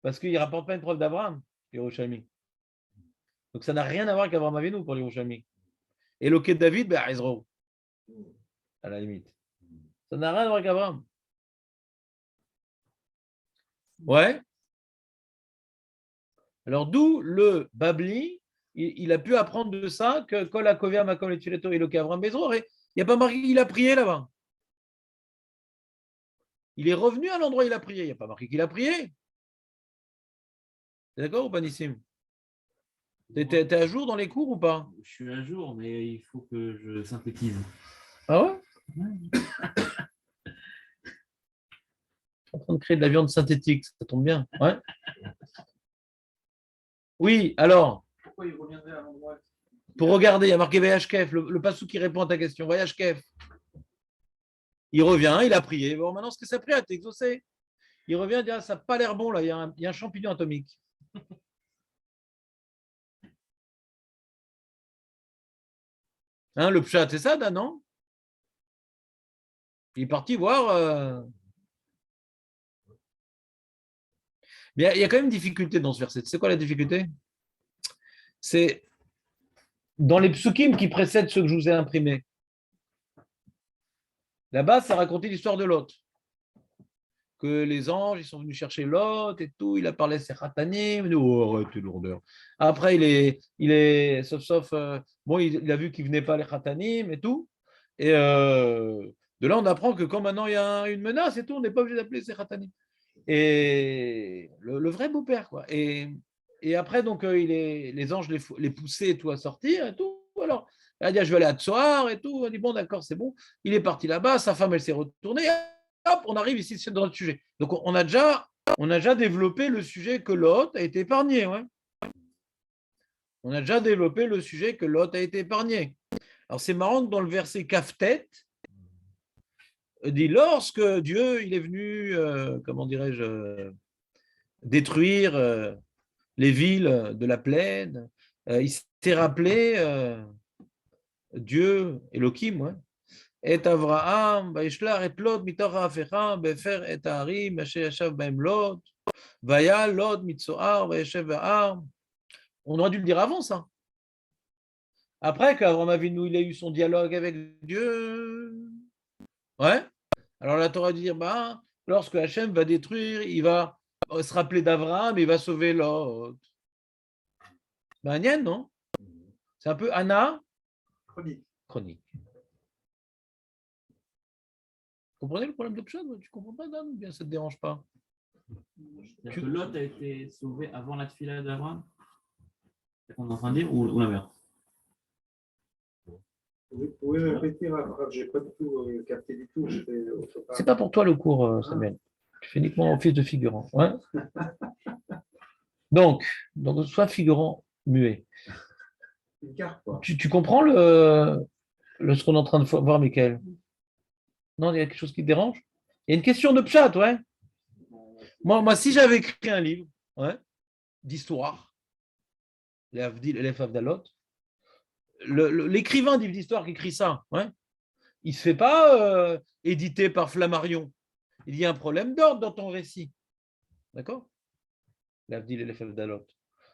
Speaker 1: Parce qu'il ne rapporte pas une preuve d'Abraham, Yerushalmi. Donc ça n'a rien à voir avec Abraham Avinu pour Yerushalmi. Eloké David, ben Ezro. À la limite. Ça n'a rien à voir avec Abraham. Ouais. Alors d'où le Babli, il a pu apprendre de ça que Kol Hakovia Makom Letuleto et le Kavram Bezro, il n'y a pas marqué qu'il a prié là-bas. Il est revenu à l'endroit où il a prié. Il n'y a pas marqué qu'il a prié. T'es d'accord ou pas, Nissim? T'es à jour dans les cours ou pas?
Speaker 5: Je suis à jour, mais il faut que je synthétise.
Speaker 1: Ah ouais? En train de créer de la viande synthétique, ça tombe bien. Ouais. Oui, alors.
Speaker 3: Pourquoi il reviendrait à l'endroit?
Speaker 1: Pour regarder, il y a marqué Vayashkef, le passou qui répond à ta question. Vayashkef. Il revient, il a prié. Bon, maintenant, ce que ça prière, t'es exaucé. Il revient, il dit ah, ça n'a pas l'air bon, là, il y a un champignon atomique. Hein, le pshat, c'est ça, Dan, non? Il est parti voir. Mais il y a quand même une difficulté dans ce verset. C'est quoi la difficulté? C'est dans les psukim qui précèdent ceux que je vous ai imprimés. Là-bas, ça racontait l'histoire de Lot. Que les anges, ils sont venus chercher Lot et tout. Il a parlé à ses khatanim. Oh, arrêtez lourdeur. Après, il est sauf, bon, il a vu qu'il ne venait pas les khatanim et tout. Et de là, on apprend que quand maintenant il y a une menace et tout, on n'est pas obligé d'appeler ses khatanim. Et le vrai beau-père, quoi. Et après, donc, les anges les poussaient et tout à sortir et tout. Alors, elle a dit, je vais aller à Tsoar et tout. Elle a dit, bon, d'accord, c'est bon. Il est parti là-bas, sa femme, elle s'est retournée. Hop, on arrive ici dans le sujet. Donc, on a déjà développé le sujet que Lot a été épargné. Ouais. On a déjà développé le sujet que Lot a été épargné. Alors, c'est marrant que dans le verset Kaftet, dit lorsque Dieu il est venu, comment dirais-je, détruire les villes de la plaine, il s'est rappelé Dieu, Elohim, ouais, et Avraham, Vaishlar et Lot, mitor ha'afecha, befer et ha'arim, asher yashav bahem Lot, vaya Lot mitzoar, vayeshev ba'ar. On aurait dû le dire avant ça. Après qu'Avraham Avinu il a eu son dialogue avec Dieu, ouais. Alors la Torah dit, bah, lorsque Hachem va détruire, il va se rappeler d'Abraham et il va sauver Lot. Ben, Nien, non? C'est un peu chronique. Vous comprenez le problème de Pshat? Tu comprends pas, Dan? Bien, ça ne te dérange pas.
Speaker 5: Que Lot a été sauvé avant la tefila d'Abraham? C'est ce qu'on est en train de dire ou l'inverse?
Speaker 4: Vous pouvez répéter, je n'ai pas du tout capté du tout.
Speaker 1: C'est pas pour toi le cours, Samuel. Tu fais uniquement office de figurant. Ouais. Donc, sois figurant muet.
Speaker 4: Une carte, quoi.
Speaker 1: Tu comprends ce qu'on est en train de voir, Michael? Non, il y a quelque chose qui te dérange? Il y a une question de pshat, ouais. Moi, si j'avais écrit un livre, ouais, d'histoire, les Avdil et les Avdalot, l'écrivain d'Yves d'histoire qui écrit ça, ouais, il ne se fait pas éditer par Flammarion. Il y a un problème d'ordre dans ton récit. D'accord? Les Avdil et les Avdalot.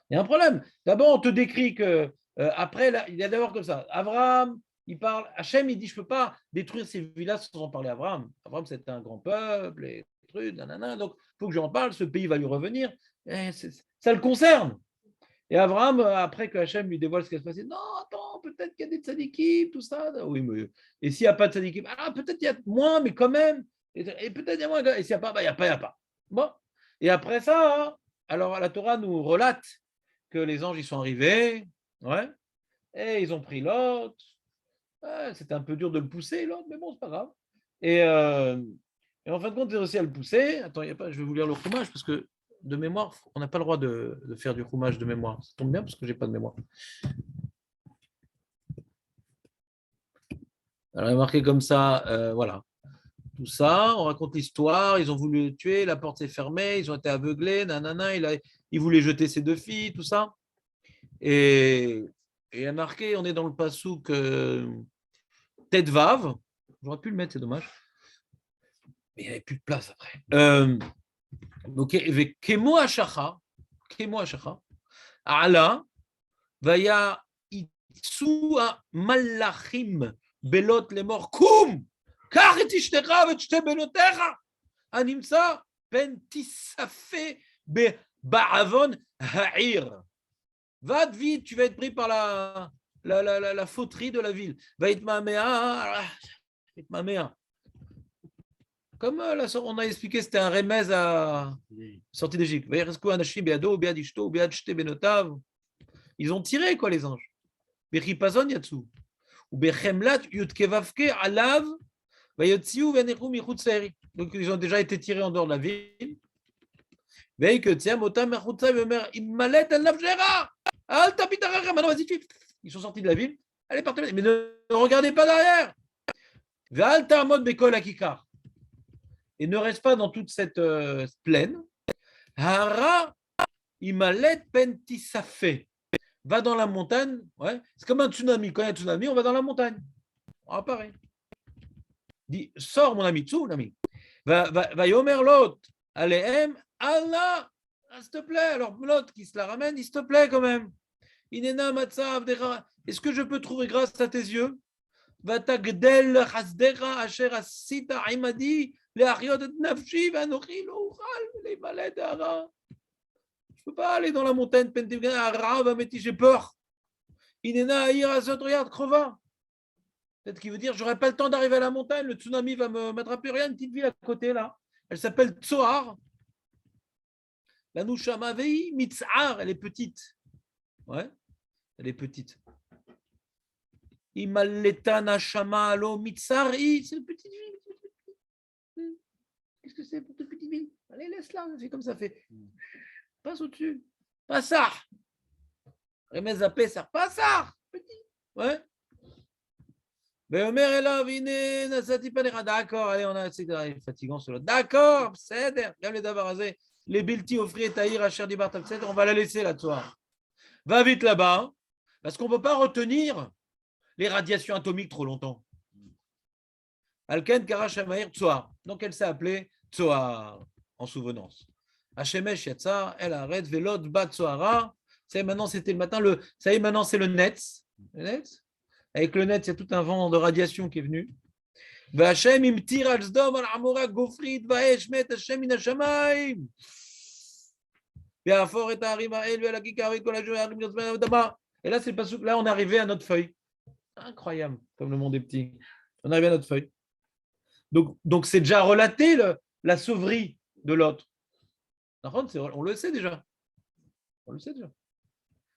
Speaker 1: Il y a un problème. D'abord, on te décrit que, après, là, il y a d'abord comme ça. Abraham, il parle, Hachem, il dit, je ne peux pas détruire ces villages sans en parler à Abraham. Abraham, c'était un grand peuple, et trucs, nanana, donc il faut que j'en parle, ce pays va lui revenir. Ça le concerne. Et Abraham, après que Hachem lui dévoile ce qui va se passer, non, attends, peut-être qu'il y a des tzadikim, tout ça. Oui, mais et s'il n'y a pas de tzadikim, peut-être il y a moins, mais quand même. Et peut-être il y a moins. Et s'il n'y a pas, il n'y a pas, il n'y a pas. Bon. Et après ça, hein, alors la Torah nous relate que les anges y sont arrivés, ouais, et ils ont pris Lot. Ouais, c'était un peu dur de le pousser, Lot, mais bon, c'est pas grave. Et en fin de compte, ils ont réussi à le pousser. Attends, y a pas, je vais vous lire le chumash parce que de mémoire, on n'a pas le droit de faire du chumash de mémoire. Ça tombe bien parce que j'ai pas de mémoire. Alors, il est marqué comme ça, voilà. Tout ça, on raconte l'histoire, ils ont voulu le tuer, la porte s'est fermée, ils ont été aveuglés, nanana, il voulait jeter ses 2 filles, tout ça. Et il y a marqué, on est dans le passouk Tête Vav, j'aurais pu le mettre, c'est dommage, mais il n'y avait plus de place après. Donc, Kemo Hashacha, Ala, Vaya Itsu Malachim, Belot les morts, Koum, Kar et Tishtecha, et Tishte Benotecha, Animsa, Ben Tisafé, Ba'avon Ha'ir. Va vite, tu vas être pris par la fauterie de la ville. Va être maméa. Comme là, on a expliqué, c'était un remèze à sortie d'Égypte. Ils ont tiré, quoi, les anges. Bechipazon yatsu. Ou bechemlat yutkevavke alav vayotsiu venechu michutz seri. Donc, ils ont déjà été tirés en dehors de la ville. Veille que tiens, motam mechutza vemer immalet al nafjera. Alta pitarachem. Maintenant, vas-y, ils sont sortis de la ville. Allez, partez. Mais ne regardez pas derrière. Ve'alta amod bekol akikar. Et ne reste pas dans toute cette plaine. Hara imalet pentisafé. Va dans la montagne. Ouais. C'est comme un tsunami. Quand il y a un tsunami, on va dans la montagne. On apparaît. Dis, sors, mon ami, tsunami. Va yomer l'autre. Alehem, Allah. S'il te plaît. Alors, l'autre qui se la ramène, s'il te plaît, quand même. Inena matzav dera. Est-ce que je peux trouver grâce à tes yeux? Vatagdel hasdera asher asita imadi. Les ariot et nafshi, vanochi, l'ouchal, les malades ara. Je ne peux pas aller dans la montagne, ara, va mettre, j'ai peur. Inena aïr azot, regarde, creva. Peut-être qu'il veut dire, j'aurai pas le temps d'arriver à la montagne, le tsunami va m'attraper. Regarde, une petite ville à côté là. Elle s'appelle Tsoar. La Nushama Vei, Mitzar, elle est petite. Ouais, elle est petite. Imaletana Shama Alo Mitzari, c'est une petite ville. Qu'est-ce que c'est pour toute petite ville? Allez, laisse-la, c'est comme ça fait. Passe au-dessus. Passar. Remez à Pessar. Passar. Petit. Ouais. D'accord, allez, on a c'est fatigant cela. D'accord, c'est les Davarazé. Les Bilti offrir Taïr à Cher Dibar, on va la laisser là-dessus. Va vite là-bas, parce qu'on ne peut pas retenir les radiations atomiques trop longtemps. Alken Karashamair Tsoar. Donc elle s'est appelée Tsoar en souvenance. Hashemesh Yatsa, elle arrête, Velot Bat Tsoara. Ça y est, maintenant c'était le matin. Ça y est, maintenant c'est le Netz. Le Netz. Avec le Netz, il y a tout un vent de radiation qui est venu. V'Hashem imtir al Zdom al Amora Gofrit va'esh met Hashem min hashamayim. Ve'afor et ha'arim ha'el ve'al ha'kikar ve'kol ha'jou ha'arim yotzben ha'odama. Et là, c'est le pasuk. Là, on est arrivé à notre feuille. Incroyable, comme le monde est petit. On est arrivé à notre feuille. Donc c'est déjà relaté la sauverie de l'autre. On le sait déjà. On le sait déjà.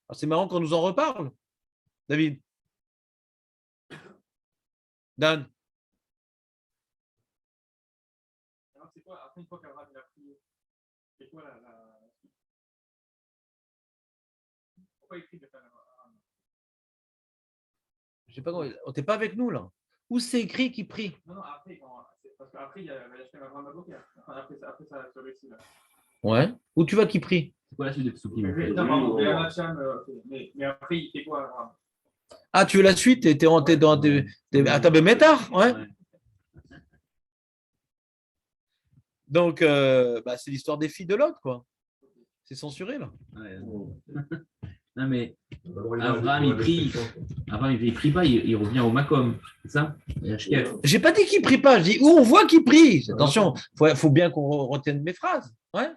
Speaker 1: Alors, c'est marrant qu'on nous en reparle, David. Dan.
Speaker 3: Alors, c'est quoi, après une fois qu'Abraham a prié, c'est quoi la suite? Pourquoi il prie de faire
Speaker 1: Je sais pas comment. On n'était pas avec nous là. Où c'est écrit qu'il prie?
Speaker 3: Non, après, Après, il y a Vayashkem Avram Baboker. Après ça, ce récit-là.
Speaker 1: Ouais. Où tu vois qui prie?
Speaker 5: C'est quoi la suite des psukim?
Speaker 3: Non, pardon, mais après, il fait quoi, Avram?
Speaker 1: Ah, tu veux la suite? T'es dans à Bémétar? Ouais. Donc, c'est l'histoire des filles de Lot, quoi. C'est censuré, là.
Speaker 5: Ouais. Non, mais
Speaker 2: D'abord,
Speaker 5: Abraham, il prie. Abraham, il prie pas, il revient au Makom. C'est ça?
Speaker 1: J'ai pas dit qu'il prie pas, je dis où on voit qu'il prie. Attention, faut bien qu'on retienne mes phrases. Ouais.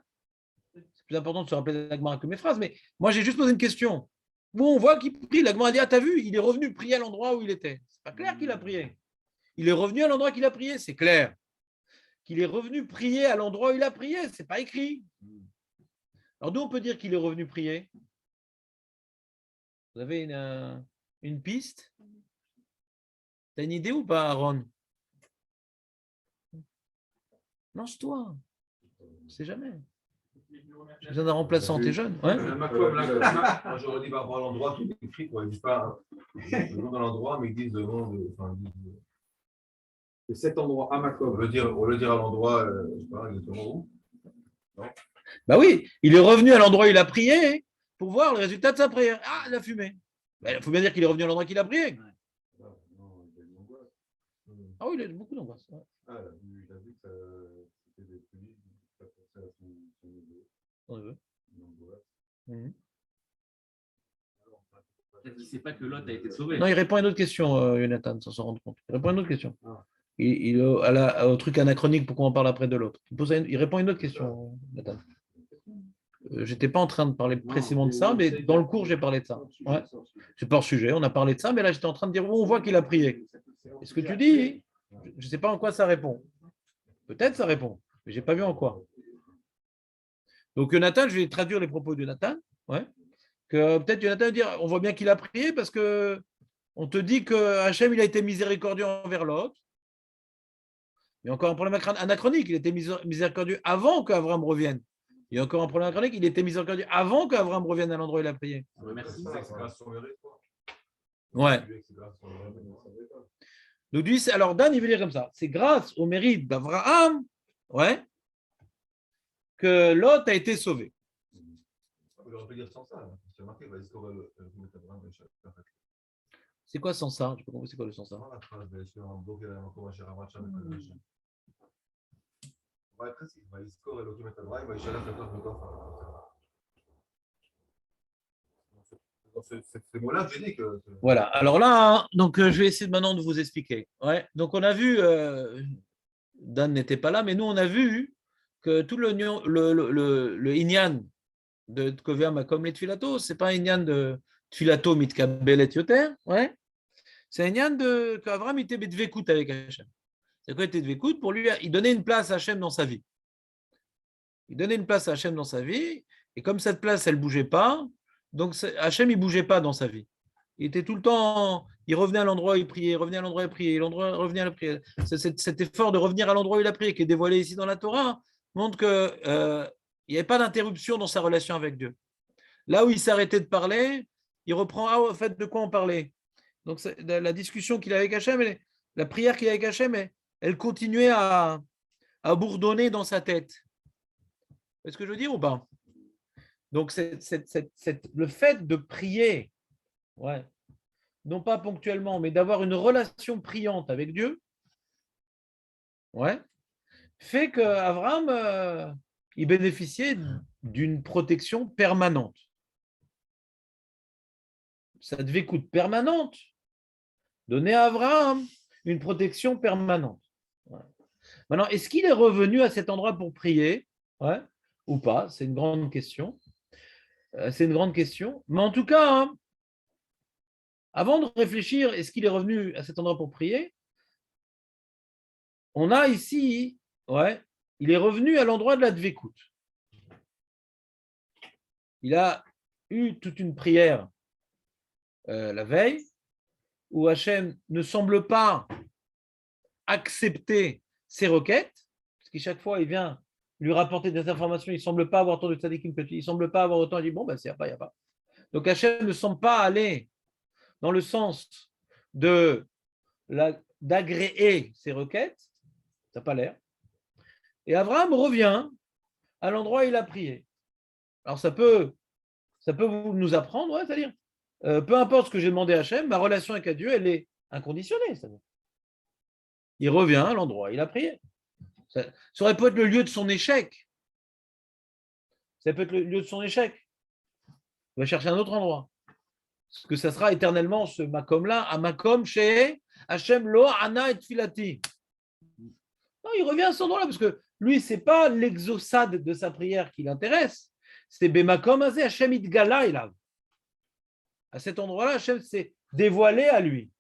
Speaker 1: C'est plus important de se rappeler la Gemara que mes phrases, mais moi j'ai juste posé une question. Où on voit qu'il prie, la Gemara a dit, ah, t'as vu, il est revenu prier à l'endroit où il était. C'est pas clair qu'il a prié. Il est revenu à l'endroit qu'il a prié, c'est clair. Qu'il est revenu prier à l'endroit où il a prié, c'est pas écrit. Alors d'où on peut dire qu'il est revenu prier? Vous avez une piste? T'as une idée ou pas, Aaron? Lance-toi. On ne sait jamais. J'ai besoin d'un remplaçant, t'es jeune. Ouais.
Speaker 2: Moi, j'aurais dit par rapport à l'endroit qui est écrit, quoi. Ils disent pas le nom de l'endroit, mais ils disent le nom de. Enfin,
Speaker 4: C'est cet endroit, Amakom.
Speaker 2: on veut dire à l'endroit, je sais pas exactement où.
Speaker 1: Bah oui, il est revenu à l'endroit où il a prié pour voir le résultat de sa prière. Ah, il a fumé. Il faut bien dire qu'il est revenu à l'endroit qu'il a prié. Ah oui, il a beaucoup d'angoisse. Ouais.
Speaker 2: Ah, il a vu que c'était des pluies, ça pensait à son neveu.
Speaker 1: Son neveu.
Speaker 2: Une angoisse.
Speaker 5: Peut-être qu'il ne sait pas que Lot a été sauvé.
Speaker 1: Non, il répond à une autre question, Jonathan, sans s'en rendre compte. Il répond à une autre question.
Speaker 4: Ah.
Speaker 1: Au truc anachronique, pourquoi on parle après de l'autre. Il répond à une autre question, Jonathan. Je n'étais pas en train de parler précisément de ça, mais dans le cours, j'ai parlé de ça. Ouais. C'est pas hors sujet, on a parlé de ça, mais là, j'étais en train de dire où on voit qu'il a prié. Et ce que tu dis, je ne sais pas en quoi ça répond. Peut-être ça répond, mais je n'ai pas vu en quoi. Donc, Jonathan, je vais traduire les propos de Jonathan. Ouais. Que peut-être Jonathan va dire, on voit bien qu'il a prié parce que on te dit que Hachem, il a été miséricordieux envers l'autre. Il y a encore un problème anachronique. Il était miséricordieux avant qu'Avram revienne. Il y a encore un problème anachronique. Il était miséricordieux avant qu'Avram revienne à l'endroit où il a prié.
Speaker 5: Merci.
Speaker 2: C'est grâce à son mérite, quoi.
Speaker 1: Ouais. Donc, alors, Dan, il veut dire comme ça. C'est grâce au mérite d'Avraham, ouais, que Lot a été sauvé.
Speaker 2: On peut dire sans ça. C'est marqué, il va escorer le
Speaker 1: C'est quoi sans ça? Je ne sais pas compris c'est quoi le sans ça.
Speaker 2: la phrase, bien sûr, en bloqué dans le commentaire à Rachel. On va être précis. Il va escorer le kilomètre droit, il va échaler le temps de corps. Ces mots-là, je dis que.
Speaker 1: Voilà. Alors là, donc, je vais essayer maintenant de vous expliquer. Ouais. Donc, on a vu, Dan n'était pas là, mais nous, on a vu que tout le Inyan de Kovea Makom et Tfilato, ce n'est pas un Inyan de Tfilato Mitkabel et Yoter, ouais. C'est un Inyan qu'Avram était Bedvekout avec Hachem. C'est quoi était Bedvekout? Pour lui, il donnait une place à Hachem dans sa vie. Il donnait une place à Hachem dans sa vie, et comme cette place, elle ne bougeait pas, donc Hachem, il ne bougeait pas dans sa vie. Il était tout le temps, il revenait à l'endroit où il priait, il revenait à l'endroit où il priait, revenait à la prière. Cet effort de revenir à l'endroit où il a prié, qui est dévoilé ici dans la Torah, montre qu'il n'y avait pas d'interruption dans sa relation avec Dieu. Là où il s'arrêtait de parler, il reprend, ah, au fait, de quoi on parlait. Donc la discussion qu'il a avec Hachem, la prière qu'il a avec Hachem, elle continuait à bourdonner dans sa tête. Est-ce que je veux dire ou pas? Donc le fait de prier, ouais, non pas ponctuellement, mais d'avoir une relation priante avec Dieu, ouais, fait qu'Abraham, il bénéficiait d'une protection permanente. Ça devait coûter permanente. Donner à Abraham une protection permanente. Ouais. Maintenant, est-ce qu'il est revenu à cet endroit pour prier, ouais, ou pas? C'est une grande question. C'est une grande question. Mais en tout cas, hein, avant de réfléchir, est-ce qu'il est revenu à cet endroit pour prier? On a ici, ouais, il est revenu à l'endroit de la Dvekout. Il a eu toute une prière la veille, où Hachem ne semble pas accepter ses requêtes, parce qu'à chaque fois, il vient lui rapporter des informations, il ne semble pas avoir autant de tzadikim que tu, il ne semble pas avoir autant, il dit, bon, ben, il n'y a pas. Donc Hachem ne semble pas aller dans le sens d'agréer ses requêtes, Ça n'a pas l'air. Et Abraham revient à l'endroit où il a prié. Alors ça peut nous apprendre, ouais, c'est-à-dire, peu importe ce que j'ai demandé à Hachem, ma relation avec Dieu, elle est inconditionnée. C'est-à-dire. Il revient à l'endroit où il a prié. Ça aurait pu être le lieu de son échec. Ça peut être le lieu de son échec. Il va chercher un autre endroit. Parce que ça sera éternellement ce makom-là, à makom chez Hachem lo ana et filati. Non, il revient à cet endroit-là, parce que lui, ce n'est pas l'exaucade de sa prière qui l'intéresse. C'est Bemakom Azeh, Hachem Itgala Elav. À cet endroit-là, Hachem s'est dévoilé à lui.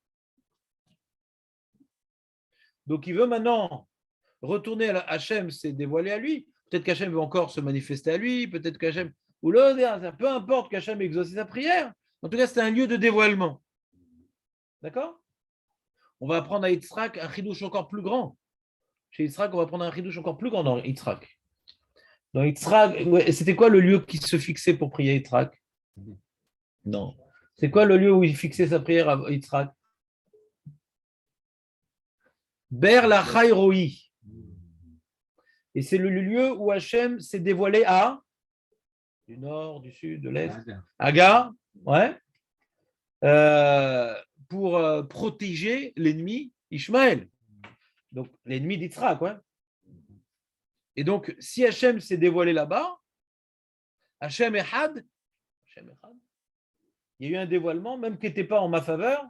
Speaker 1: Donc il veut maintenant retourner à Hachem s'est dévoilé à lui. Peut-être qu'Hachem veut encore se manifester à lui, peut-être qu'Hachem, ou là, peu importe qu'Hachem ait exaucé sa prière. En tout cas, c'est un lieu de dévoilement. D'accord? On va apprendre à Yitzhak un chidouche encore plus grand. Chez Yitzhak, on va prendre un chidouche encore plus grand dans Yitzhak. Dans Yitzhak, ouais, c'était quoi le lieu qui se fixait pour prier Yitzhak? Non. C'est quoi le lieu où il fixait sa prière à Yitzhak? Ber la Chayroi. Et c'est le lieu où Hachem s'est dévoilé à du nord, du sud, de l'est. Agar, ouais. Pour protéger l'ennemi Ishmaël. Donc l'ennemi d'Yitzhak, ouais. Et donc, si Hachem s'est dévoilé là-bas, Hachem Echad, il y a eu un dévoilement, même qui n'était pas en ma faveur,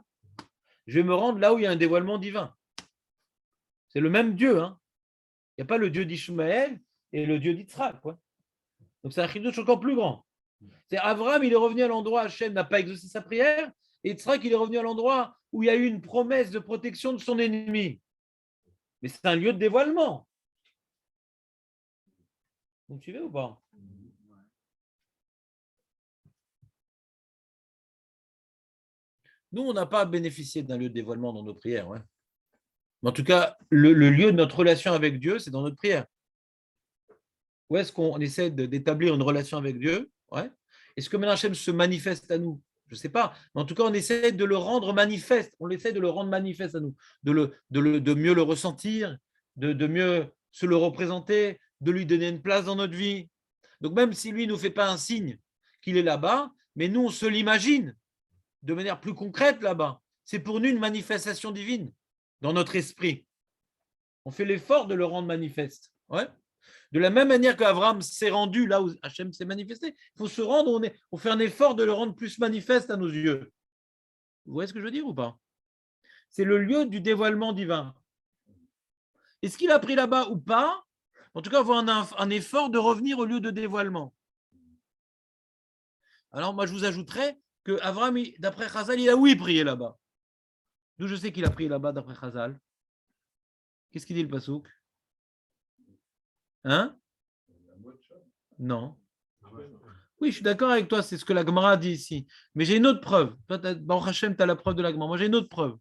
Speaker 1: je vais me rendre là où il y a un dévoilement divin. C'est le même Dieu. Hein. Il n'y a pas le Dieu d'Ishmaël et le Dieu d'Yitzhak. Quoi. Donc c'est un chidouche encore plus grand. C'est Abraham, il est revenu à l'endroit où Hachem n'a pas exaucé sa prière, et Yitzhak, il est revenu à l'endroit où il y a eu une promesse de protection de son ennemi. Mais c'est un lieu de dévoilement. Vous me suivez ou pas? Nous, on n'a pas bénéficié d'un lieu de dévoilement dans nos prières. Ouais. Mais en tout cas, le lieu de notre relation avec Dieu, c'est dans notre prière. Où est-ce qu'on essaie d'établir une relation avec Dieu? Ouais. Est-ce que maintenant Hachem se manifeste à nous? Je ne sais pas. Mais en tout cas, on essaie de le rendre manifeste. On essaie de le rendre manifeste à nous, de mieux le ressentir, de mieux se le représenter, de lui donner une place dans notre vie. Donc même si lui ne nous fait pas un signe qu'il est là-bas, mais nous, on se l'imagine de manière plus concrète là-bas. C'est pour nous une manifestation divine dans notre esprit. On fait l'effort de le rendre manifeste. Ouais. De la même manière qu'Abraham s'est rendu là où Hachem s'est manifesté, il faut se rendre, on fait un effort de le rendre plus manifeste à nos yeux. Vous voyez ce que je veux dire ou pas? C'est le lieu du dévoilement divin. Est-ce qu'il a pris là-bas ou pas? En tout cas, il faut un effort de revenir au lieu de dévoilement. Alors, moi, je vous ajouterais que Abraham, d'après Chazal, il a oui prié là-bas. D'où je sais qu'il a prié là-bas d'après Chazal. Qu'est-ce qu'il dit le pasouk? Hein? Non. Oui, je suis d'accord avec toi, c'est ce que la Gemara dit ici. Mais j'ai une autre preuve. Toi, Baruch Hashem, tu as la preuve de la Gemara. Moi, j'ai une autre preuve.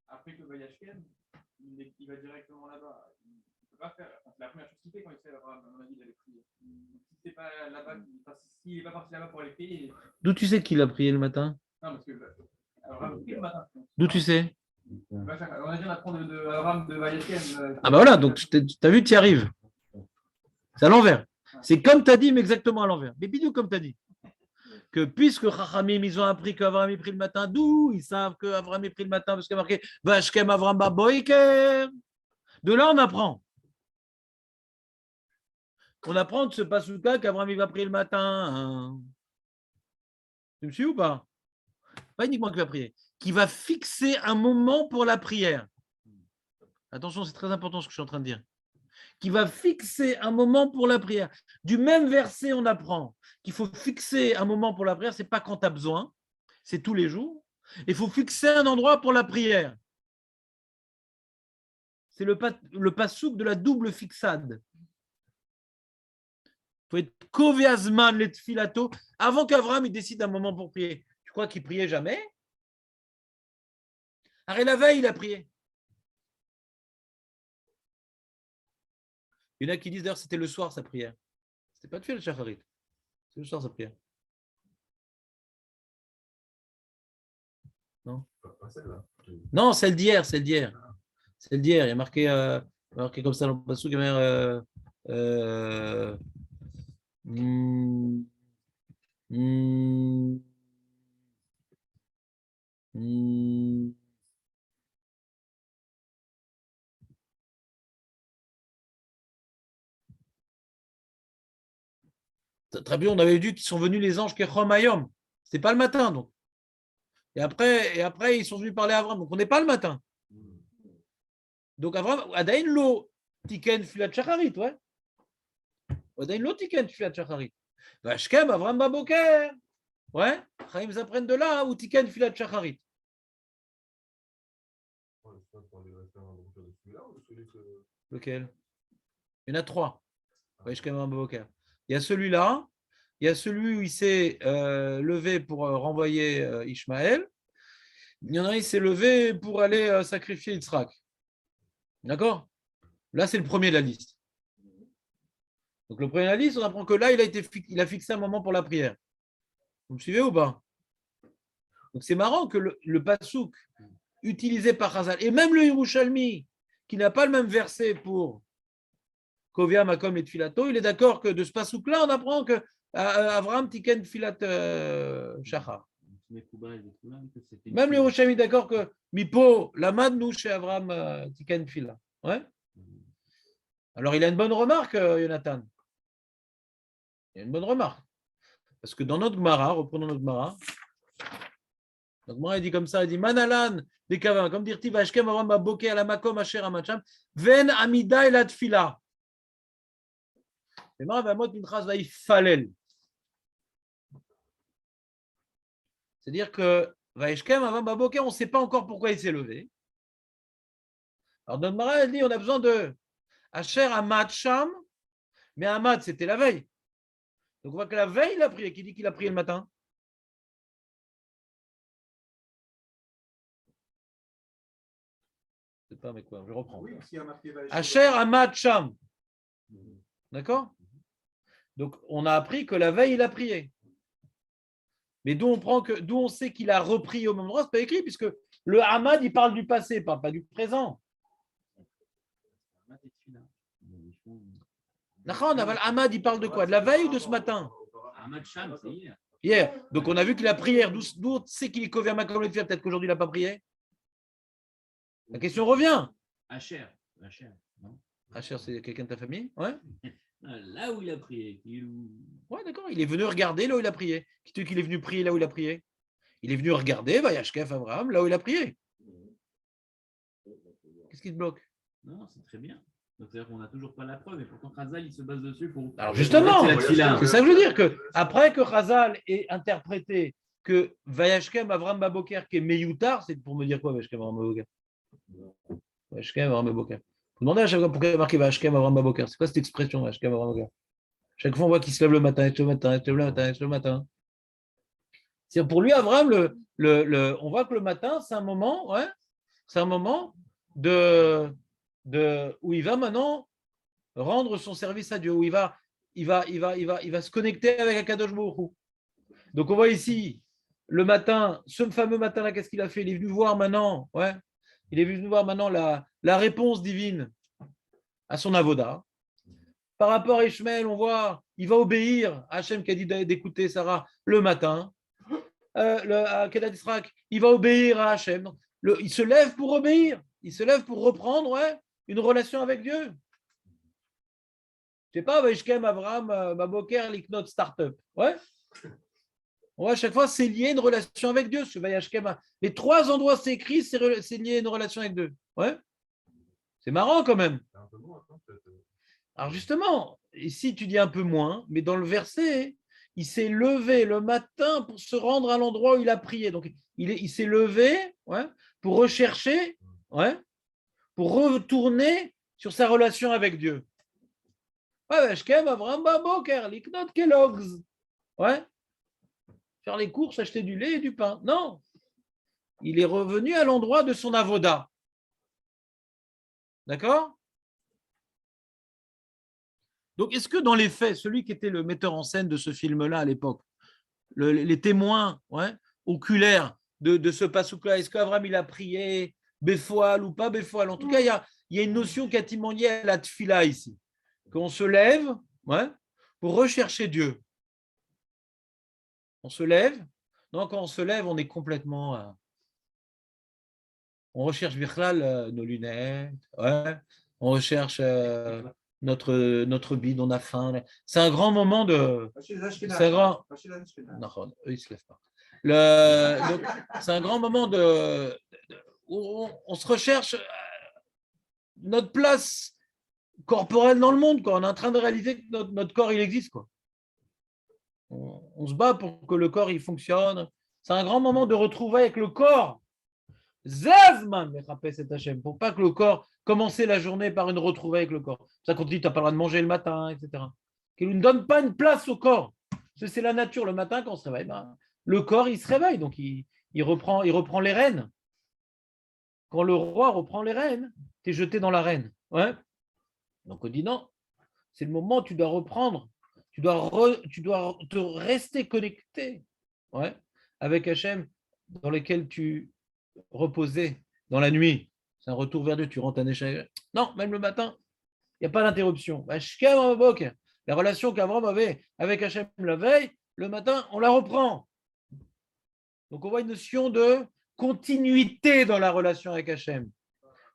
Speaker 3: Après que Vayashkem, il va directement là-bas. Il ne peut pas faire. C'est la première chose qu'il fait quand il fait Abraham, à mon avis, d'aller prier. Si c'est pas là-bas, s'il n'est pas parti là-bas pour aller prier.
Speaker 1: D'où tu sais qu'il a prié le matin?
Speaker 3: Non, parce que Abraham prie le matin.
Speaker 1: D'où tu sais?
Speaker 3: On a dit on apprend de Abraham de Vayashkem.
Speaker 1: Ah ben voilà, donc tu as vu, tu y arrives. C'est à l'envers. C'est comme tu as dit, mais exactement à l'envers. Mais bidou comme tu as dit. Que puisque Chachamim, ils ont appris qu'Abraham est pris le matin, d'où ils savent qu'Abraham est pris le matin, parce qu'il y a marqué Vashkem Avraham Baboiker. De là, on apprend. On apprend de ce pasouka qu'Abraham il va prier le matin. Tu me suis ou pas? Pas uniquement qu'il va prier, qui va fixer un moment pour la prière. Attention, c'est très important ce que je suis en train de dire. Qui va fixer un moment pour la prière. Du même verset, on apprend qu'il faut fixer un moment pour la prière, ce n'est pas quand tu as besoin, c'est tous les jours. Il faut fixer un endroit pour la prière. C'est le passouk de la double fixade. Il faut être koveazman let filato avant qu'Abraham décide un moment pour prier. Tu crois qu'il priait jamais? Arrête, la veille, il a prié. Il y en a qui disent d'ailleurs que c'était le soir sa prière. C'était pas de fait le shacharit. C'est le soir sa prière. Non,
Speaker 2: Pas celle-là.
Speaker 1: non, celle d'hier, celle d'hier. Celle d'hier, il y a marqué marqué comme ça dans le passouk, hmm, hmm, hmm. Très bien, on avait vu qu'ils sont venus les anges Kechomayom. C'était pas le matin, donc. Et après, ils sont venus parler à Avram. Donc, on n'est pas le matin. Donc, Avram, Adain lo tiken filat shacharit, ouais. Adain lo tiken filat shacharit. Vashkem Avram baboker. Ouais. Chaim apprennent de là, ou tiken filat shacharit. Lequel? Il y en a 3. Vashkem Avram baboker. Il y a celui-là. Il y a celui où il s'est levé pour renvoyer Ishmaël. Il y en a un, il s'est levé pour aller sacrifier Yitzhak. D'accord? Là, c'est le premier de la liste. Donc, le premier de la liste, on apprend que là, il a fixé un moment pour la prière. Vous me suivez ou pas? Donc, c'est marrant que le pasouk utilisé par Chazal, et même le Yerushalmi, qui n'a pas le même verset pour Kovia, Makom et Tfilato, il est d'accord que de ce pasouk-là, on apprend que Avraham Tiken Filat Shachar. Même le Yerushalmi est d'accord que Mipo, Lamad, nous, chez Avraham Tiken Filat. Ouais. Alors, il a une bonne remarque, Jonathan. Il y a une bonne remarque. Parce que dans notre Gemara, reprenons notre Gemara, il dit comme ça, il dit Manalan, des Kavin, comme dire Tiv Ashkem Avram Baboké à la Makom Asher Amacham, Ven Amida et la Tfila. Et moi, Vamot Minchas va y falel. C'est-à-dire que Vaishkem Avram Baboké, on ne sait pas encore pourquoi il s'est levé. Alors, notre Gemara, elle dit on a besoin de Asher Amacham, mais Amad, c'était la veille. Donc, on voit que la veille, il a prié. Qui dit qu'il a prié le matin? Je ne sais pas, mais quoi? Je reprends.
Speaker 2: Oui, s'il y a marqué
Speaker 1: Asher Amad Sham. D'accord? Donc, on a appris que la veille, il a prié. Mais d'où on sait qu'il a repris au même endroit, ce n'est pas écrit, puisque le Hamad, il parle du passé, il ne parle pas du présent. Hamad, il parle de quoi? De la veille ou de ce matin?
Speaker 5: Hamad Sham, c'est hier.
Speaker 1: Hier. Donc, on a vu qu'il a prié. D'où on sait qu'il est couvert Makom le faire? Peut-être qu'aujourd'hui, il n'a pas prié. La question revient.
Speaker 5: Asher, non?
Speaker 1: Asher, c'est quelqu'un de ta famille? Ouais.
Speaker 5: Là où il a prié.
Speaker 1: Ouais, d'accord. Il est venu regarder là où il a prié. Qui dit qu'il est venu prier là où il a prié? Il est venu regarder, Vayashkef Abraham, là où il a prié. Qu'est-ce qui te bloque?
Speaker 5: Non, c'est très bien. Donc, c'est-à-dire qu'on n'a toujours pas la preuve, et pourtant Chazal, il se base dessus pour.
Speaker 1: Alors, justement,
Speaker 5: c'est
Speaker 1: ça que je veux dire, que après que Chazal ait interprété que Vayashkem Avram Baboker, qui est Meyoutar, c'est pour me dire quoi, Vayashkem Avram Baboker? Vayashkem Avram Baboker. Vous demandez à chaque fois pourquoi il y a marqué Vayashkem Avram Baboker. C'est quoi cette expression, Vayashkem Avram Baboker? Chaque fois, on voit qu'il se lève le matin, il se lève le matin, il se lève le matin, il se lève le matin. C'est pour lui, Avram, on voit que le matin, c'est un moment, ouais, c'est un moment où il va maintenant rendre son service à Dieu, où il va se connecter avec Akadosh Baruch Hu. Donc on voit ici le matin, ce fameux matin-là, qu'est-ce qu'il a fait? Il est venu voir maintenant, ouais, il est venu voir maintenant la réponse divine à son avoda. Par rapport à Ishmaël, on voit, il va obéir à Hachem qui a dit d'écouter Sarah le matin. À Kedat Israq, il va obéir à Hachem. Il se lève pour obéir. Il se lève pour reprendre, ouais, une relation avec Dieu. Je ne sais pas, Vaishkem, Abraham, Baboker, Liknot, Startup. Ouais. On voit à chaque fois, c'est lié à une relation avec Dieu. Les 3 endroits, c'est écrit, c'est lié à une relation avec Dieu. Ouais. C'est marrant quand même. Alors justement, ici tu dis un peu moins, mais dans le verset, il s'est levé le matin pour se rendre à l'endroit où il a prié. Donc il s'est levé, ouais, pour rechercher, ouais, pour retourner sur sa relation avec Dieu. Ouais, ouais, faire les courses, acheter du lait et du pain. Non, il est revenu à l'endroit de son avoda. D'accord? Donc, est-ce que dans les faits, celui qui était le metteur en scène de ce film-là à l'époque, les témoins, ouais, oculaires de ce passouk-là, est-ce qu'Avram il a prié Béfoal ou pas Béfoal? En tout cas, il il y a une notion quasiment liée à la tfila ici. Qu'on se lève pour rechercher Dieu. On se lève. Donc, quand on se lève, on est complètement... on recherche Birklal, nos lunettes. On recherche notre bide, on a faim. C'est un grand moment de... C'est un grand... Non, eux, ils ne se lèvent pas. C'est un grand moment où on se recherche notre place corporelle dans le monde. Quoi. On est en train de réaliser que notre corps, il existe. Quoi. On se bat pour que le corps, il fonctionne. C'est un grand moment de retrouver avec le corps. Zavman, cet Hachem, pour pas que le corps commencer la journée par une retrouvaille avec le corps. Ça continue, tu n'as pas le droit de manger le matin, etc. Qu'il ne donne pas une place au corps. C'est la nature. Le matin, quand on se réveille, le corps, il se réveille. Donc, il reprend les rênes. Quand le roi reprend les rênes, tu es jeté dans l'arène. Donc, on dit non. C'est le moment où tu dois reprendre. Tu dois te rester connecté avec Hachem dans lequel tu reposais dans la nuit. C'est un retour vers Dieu. Tu rentres un échec. Non, même le matin, il n'y a pas d'interruption. La relation qu'Avram avait avec Hachem la veille, le matin, on la reprend. Donc, on voit une notion de continuité dans la relation avec Hachem.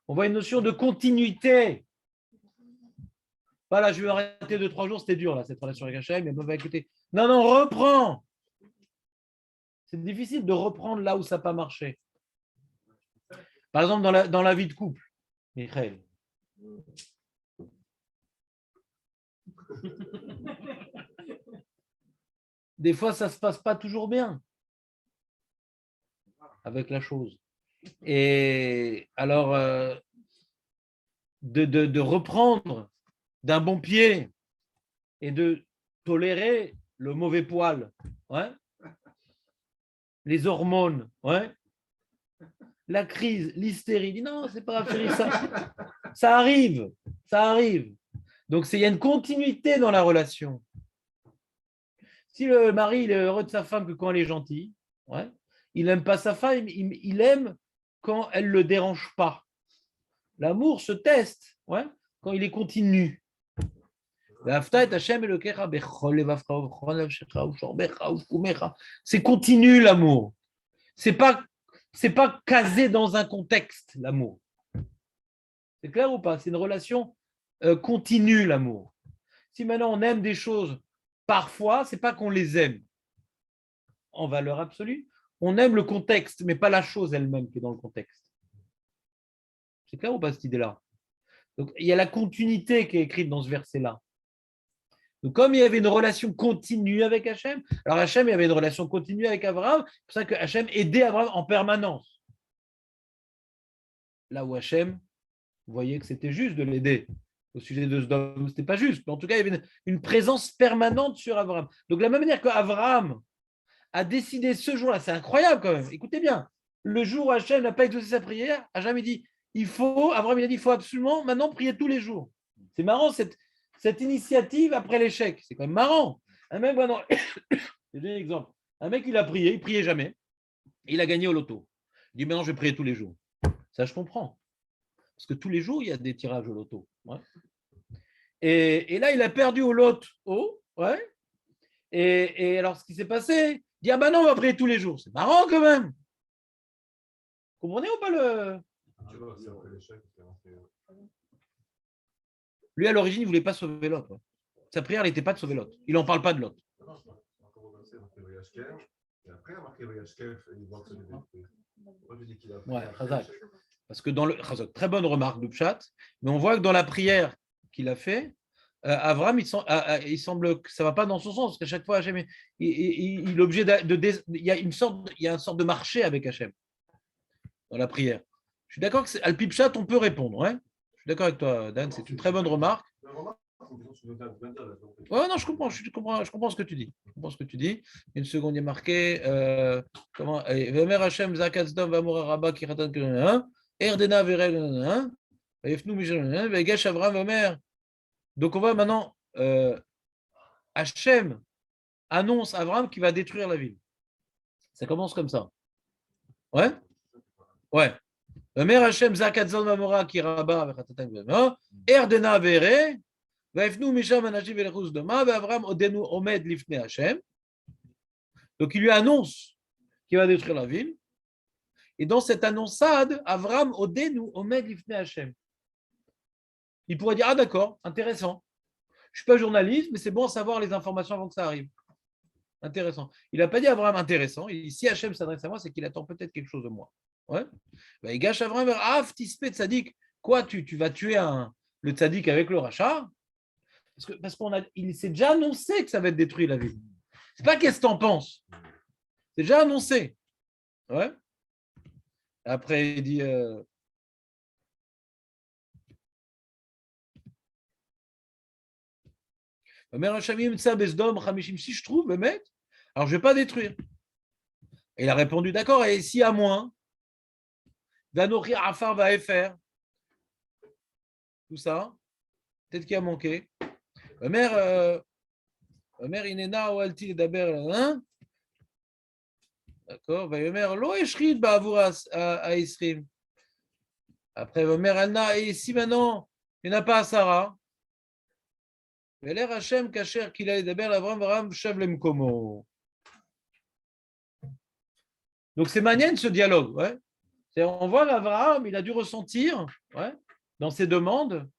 Speaker 1: On voit une notion de continuité. Voilà, je vais arrêter 2-3 jours, c'était dur, là, cette relation avec Hachem. Mais écoutez, non, reprends. C'est difficile de reprendre là où ça n'a pas marché. Par exemple, dans la vie de couple, Michael. Des fois, ça ne se passe pas toujours bien avec la chose. Et alors, de reprendre d'un bon pied et de tolérer le mauvais poil, les hormones, la crise, l'hystérie. Dit non, c'est pas grave, chérie, ça arrive. Donc, il y a une continuité dans la relation. Si le mari il est heureux de sa femme que quand elle est gentille, il n'aime pas sa femme, il aime quand elle ne le dérange pas. L'amour se teste quand il est continu. C'est continu l'amour. C'est pas casé dans un contexte, l'amour. C'est clair ou pas? C'est une relation continue, l'amour. Si maintenant on aime des choses parfois, c'est pas qu'on les aime en valeur absolue. On aime le contexte, mais pas la chose elle-même qui est dans le contexte. C'est clair ou pas cette idée-là? Donc, il y a la continuité qui est écrite dans ce verset-là. Donc, comme il y avait une relation continue avec Hachem, alors Hachem, il y avait une relation continue avec Abraham, c'est pour ça que Hachem aidait Abraham en permanence. Là où Hachem voyait que c'était juste de l'aider. Au sujet de Sodome, ce n'était pas juste. Mais en tout cas, il y avait une présence permanente sur Abraham. Donc, de la même manière qu'Abraham a décidé ce jour-là, c'est incroyable quand même, écoutez bien, le jour où Hachem n'a pas exaucé sa prière, Hachem dit, Abraham il faut absolument maintenant prier tous les jours. C'est marrant cette initiative après l'échec, c'est quand même marrant. Un mec, je donne un exemple, un mec il priait jamais, il a gagné au loto. Il dit maintenant je vais prier tous les jours. Ça je comprends, parce que tous les jours il y a des tirages au loto. Et là il a perdu au loto, et alors ce qui s'est passé, il dit ah ben non on va prier tous les jours. C'est marrant quand même. Vous comprenez ou pas le... Lui, à l'origine, il ne voulait pas sauver Lot. Sa prière n'était pas de sauver Lot. Il n'en parle pas de Lot. Chazak. Parce que dans le Chazak, très bonne remarque de Pshat, mais on voit que dans la prière qu'il a fait, Avram, il semble que ça ne va pas dans son sens, parce qu'à chaque fois, Hachem, il est obligé il y a une sorte de marché avec Hachem dans la prière. Je suis d'accord que Al Pipchat, on peut répondre. Je suis d'accord avec toi, Dan, c'est une très bonne remarque. Non, je comprends ce que tu dis. Une seconde, il y a marqué comment Vemer Hashem Zakazdom Vamor Rabba Kiratan Erdena Verel Efnu Mishan Vegesh Avram Vemer. Donc on va maintenant Hashem annonce à Avram qu'il va détruire la ville. Ça commence comme ça. Ouais. Omer Hashem Zakatzon Mamora Kiraba Vechatatan Vema, Erdena Vere, Vaifnu Misham Anashim Velechus Doma, Avram Odenu Omed Lifne Hashem. Donc il lui annonce qu'il va détruire la ville. Et dans cette annonçade, Avram Odenu Omed Lifne Hashem. Il pourrait dire, ah d'accord, intéressant. Je ne suis pas journaliste, mais c'est bon à savoir les informations avant que ça arrive. Intéressant. Il n'a pas dit Abraham intéressant. Il dit, si Hachem s'adresse à moi, c'est qu'il attend peut-être quelque chose de moi. Ouais. Ben, il gâche Abraham vers Af Tispé Tzadik. Quoi, tu vas tuer le Tzadik avec le rachat? Parce qu'il s'est déjà annoncé que ça va être détruit la ville. C'est pas qu'est-ce que tu en penses. C'est déjà annoncé. Ouais. Après, il dit. Si je trouve, alors je ne vais pas détruire. Et il a répondu, d'accord, et s'il y a moins, Danorir Afar va faire tout ça, peut-être qu'il a manqué. Omer Inena ou Alti Daber, d'accord, Omer Lo Eshrid Bavour à Isrim. Après, Omer Alna, et si maintenant, il n'y en a pas à Sarah, Veler Hashem Kacher Kila Daber Avram Varam Shavlem Komo. Donc c'est magnifique ce dialogue. Ouais. On voit qu'Abraham, il a dû ressentir dans ses demandes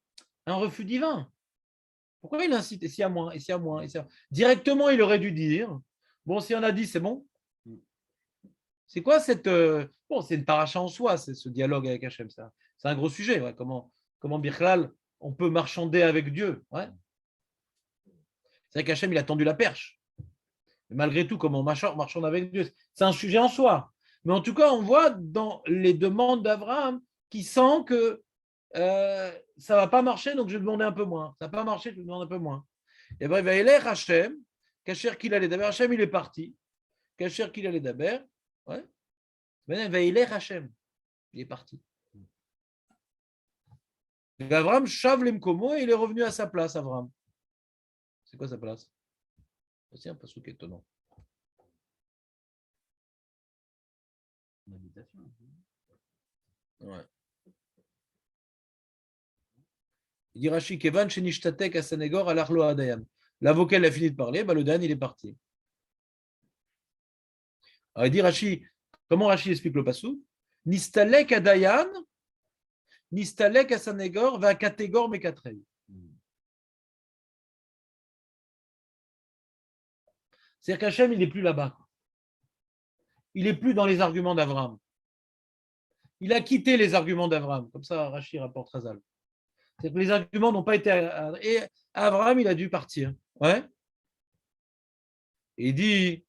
Speaker 1: un refus divin. Pourquoi il incite? Et s'il y a moins, et s'il y a moins, et s'il y a... Directement, il aurait dû dire, bon, si on a dit, c'est bon. C'est quoi cette... Bon, c'est une paracha en soi, c'est ce dialogue avec Hachem. C'est un gros sujet. Ouais. Comment Birklal, on peut marchander avec Dieu. Ouais. C'est vrai qu'Hachem, il a tendu la perche. Mais malgré tout, comment on marchande avec Dieu, c'est un sujet en soi. Mais en tout cas, on voit dans les demandes d'Abraham qu'il sent que ça ne va pas marcher, donc je vais demander un peu moins. Ça ne va pas marcher, je vais demander un peu moins. Et après, il va aller Hachem, Kacher qu'il allait d'Aber. Hachem, il est parti. Kacher qu'il allait d'Aber. Ouais. Maintenant, il va aller Hachem. Il est parti. Et Abraham, Shav Lemkomo, et il est revenu à sa place, Abraham. C'est quoi sa place? C'est un passouk étonnant. Ouais. Il dit Rashi Kevan Shenishtatek à Sanegor Alachlo Adayam. L'avocat, il a fini de parler, le Dan, il est parti. Alors il dit Rashi, comment Rashi explique le passouk? Nistalek Adayan, Nistalek à Sanegor, va Kategor Mekatrei. C'est-à-dire qu'Hachem, il n'est plus là-bas. Il n'est plus dans les arguments d'Abraham. Il a quitté les arguments d'Abraham. Comme ça, Rashi rapporte Razal. C'est-à-dire que les arguments n'ont pas été... Et Abraham, il a dû partir. Ouais. Et il dit...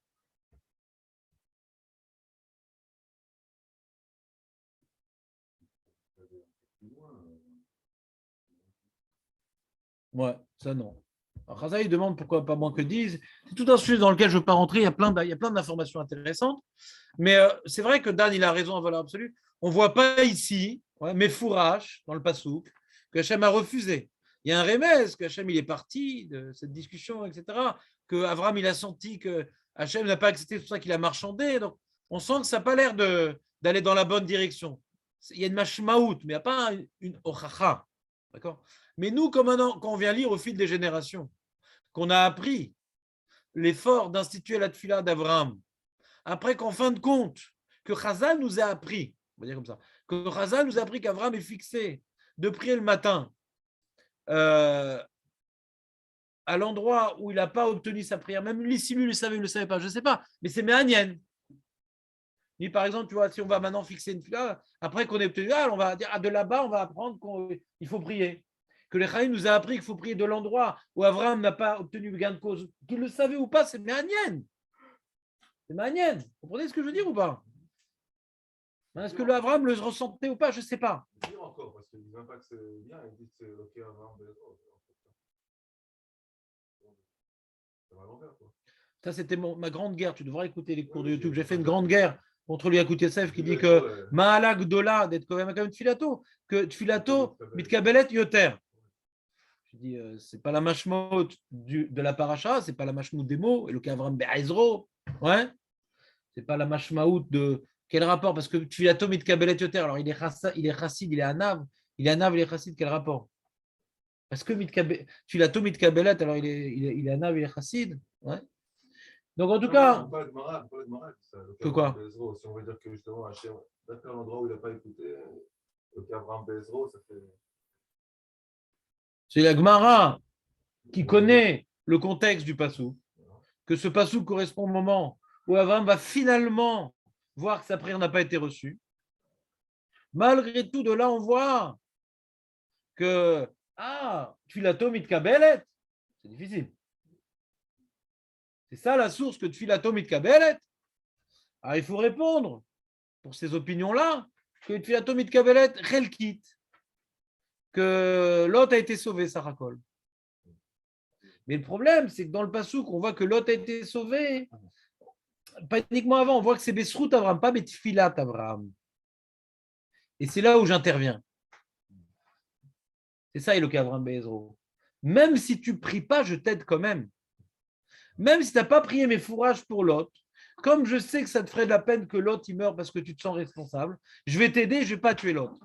Speaker 1: Ouais, ça non. Alors, Razal, il demande pourquoi pas moins que 10. C'est tout un sujet dans lequel je ne veux pas rentrer. Il y a plein d'informations intéressantes. Mais c'est vrai que Dan, il a raison en valeur absolue. On ne voit pas ici, mais fourrage dans le passouk, que Hachem a refusé. Il y a un remèze, que Hachem il est parti de cette discussion, etc. Que Avram il a senti que Hachem n'a pas accepté, c'est pour ça qu'il a marchandé. Donc, on sent que ça n'a pas l'air d'aller dans la bonne direction. Il y a une mashmaout, mais il n'y a pas une ochacha. D'accord? Mais nous, comme maintenant, quand on vient lire au fil des générations, qu'on a appris l'effort d'instituer la tefila d'Avraham, après qu'en fin de compte, que Chazal nous a appris, on va dire comme ça, que Chazal nous a appris qu'Avraham est fixé de prier le matin à l'endroit où il n'a pas obtenu sa prière, même lui, si lui le savait, il ne le savait pas, je ne sais pas, mais c'est Méanienne. Ni par exemple, tu vois, si on va maintenant fixer une tefila, après qu'on ait obtenu, on va dire, de là-bas, on va apprendre qu'il faut prier. Que le Chaim nous a appris qu'il faut prier de l'endroit où Avraham n'a pas obtenu gain de cause. Qu'il le savait ou pas, c'est Méanienne. C'est Méanienne. Vous comprenez ce que je veux dire ou pas? Est-ce que le Avraham le ressentait ou pas? Je ne sais pas.
Speaker 2: Je dis encore, parce qu'ils ne disent même pas que c'est bien, ils disent que c'est OK Avraham. Ça va à l'envers, quoi.
Speaker 1: Ça, c'était ma grande guerre. Tu devrais écouter les cours de YouTube. J'ai fait une grande guerre contre lui Yakout Yosef qui dit que Ma'ala Gdola d'être quand même Tfilato, que Tfilato mitkabelet yoter. Je dis, c'est pas la mashmot de la paracha, c'est pas la mashmot des mots, et le Avram Be'ezro, ouais. C'est pas la mashmaout Quel rapport? Parce que Tfilato mitkabelet yoter. Alors, il est chassid, il est anav. Il est anav, il est chassid. Quel rapport? Parce que Tfilato mitkabelet, alors il est anav, il est chassid. Ouais. Donc, en tout cas.
Speaker 2: Pas le Gemara, ça.
Speaker 1: Que quoi?
Speaker 2: Si on veut dire que justement, Hachem, d'après l'endroit où il n'a pas écouté, le Abraham Bezro, ça fait.
Speaker 1: C'est la Gemara qui connaît le contexte du Passou, que ce Passou correspond au moment où Abraham va finalement voir que sa prière n'a pas été reçue. Malgré tout, de là, on voit que Tfilato mitkabelet, c'est difficile. C'est ça la source que Tfilato mitkabelet. Alors, il faut répondre pour ces opinions-là que Tfilato mitkabelet relkit, que Lot a été sauvé, Sarakol. Mais le problème, c'est que dans le Passouk, on voit que Lot a été sauvé. Pas uniquement avant, on voit que c'est Besrout Abraham, pas Betfilat Abraham. Et c'est là où j'interviens. C'est ça, Eloké Abraham Bezro. Même si tu ne pries pas, je t'aide quand même. Même si tu n'as pas prié mes fourrages pour Lot, comme je sais que ça te ferait de la peine que Lot il meure parce que tu te sens responsable, je vais t'aider, je ne vais pas tuer Lot.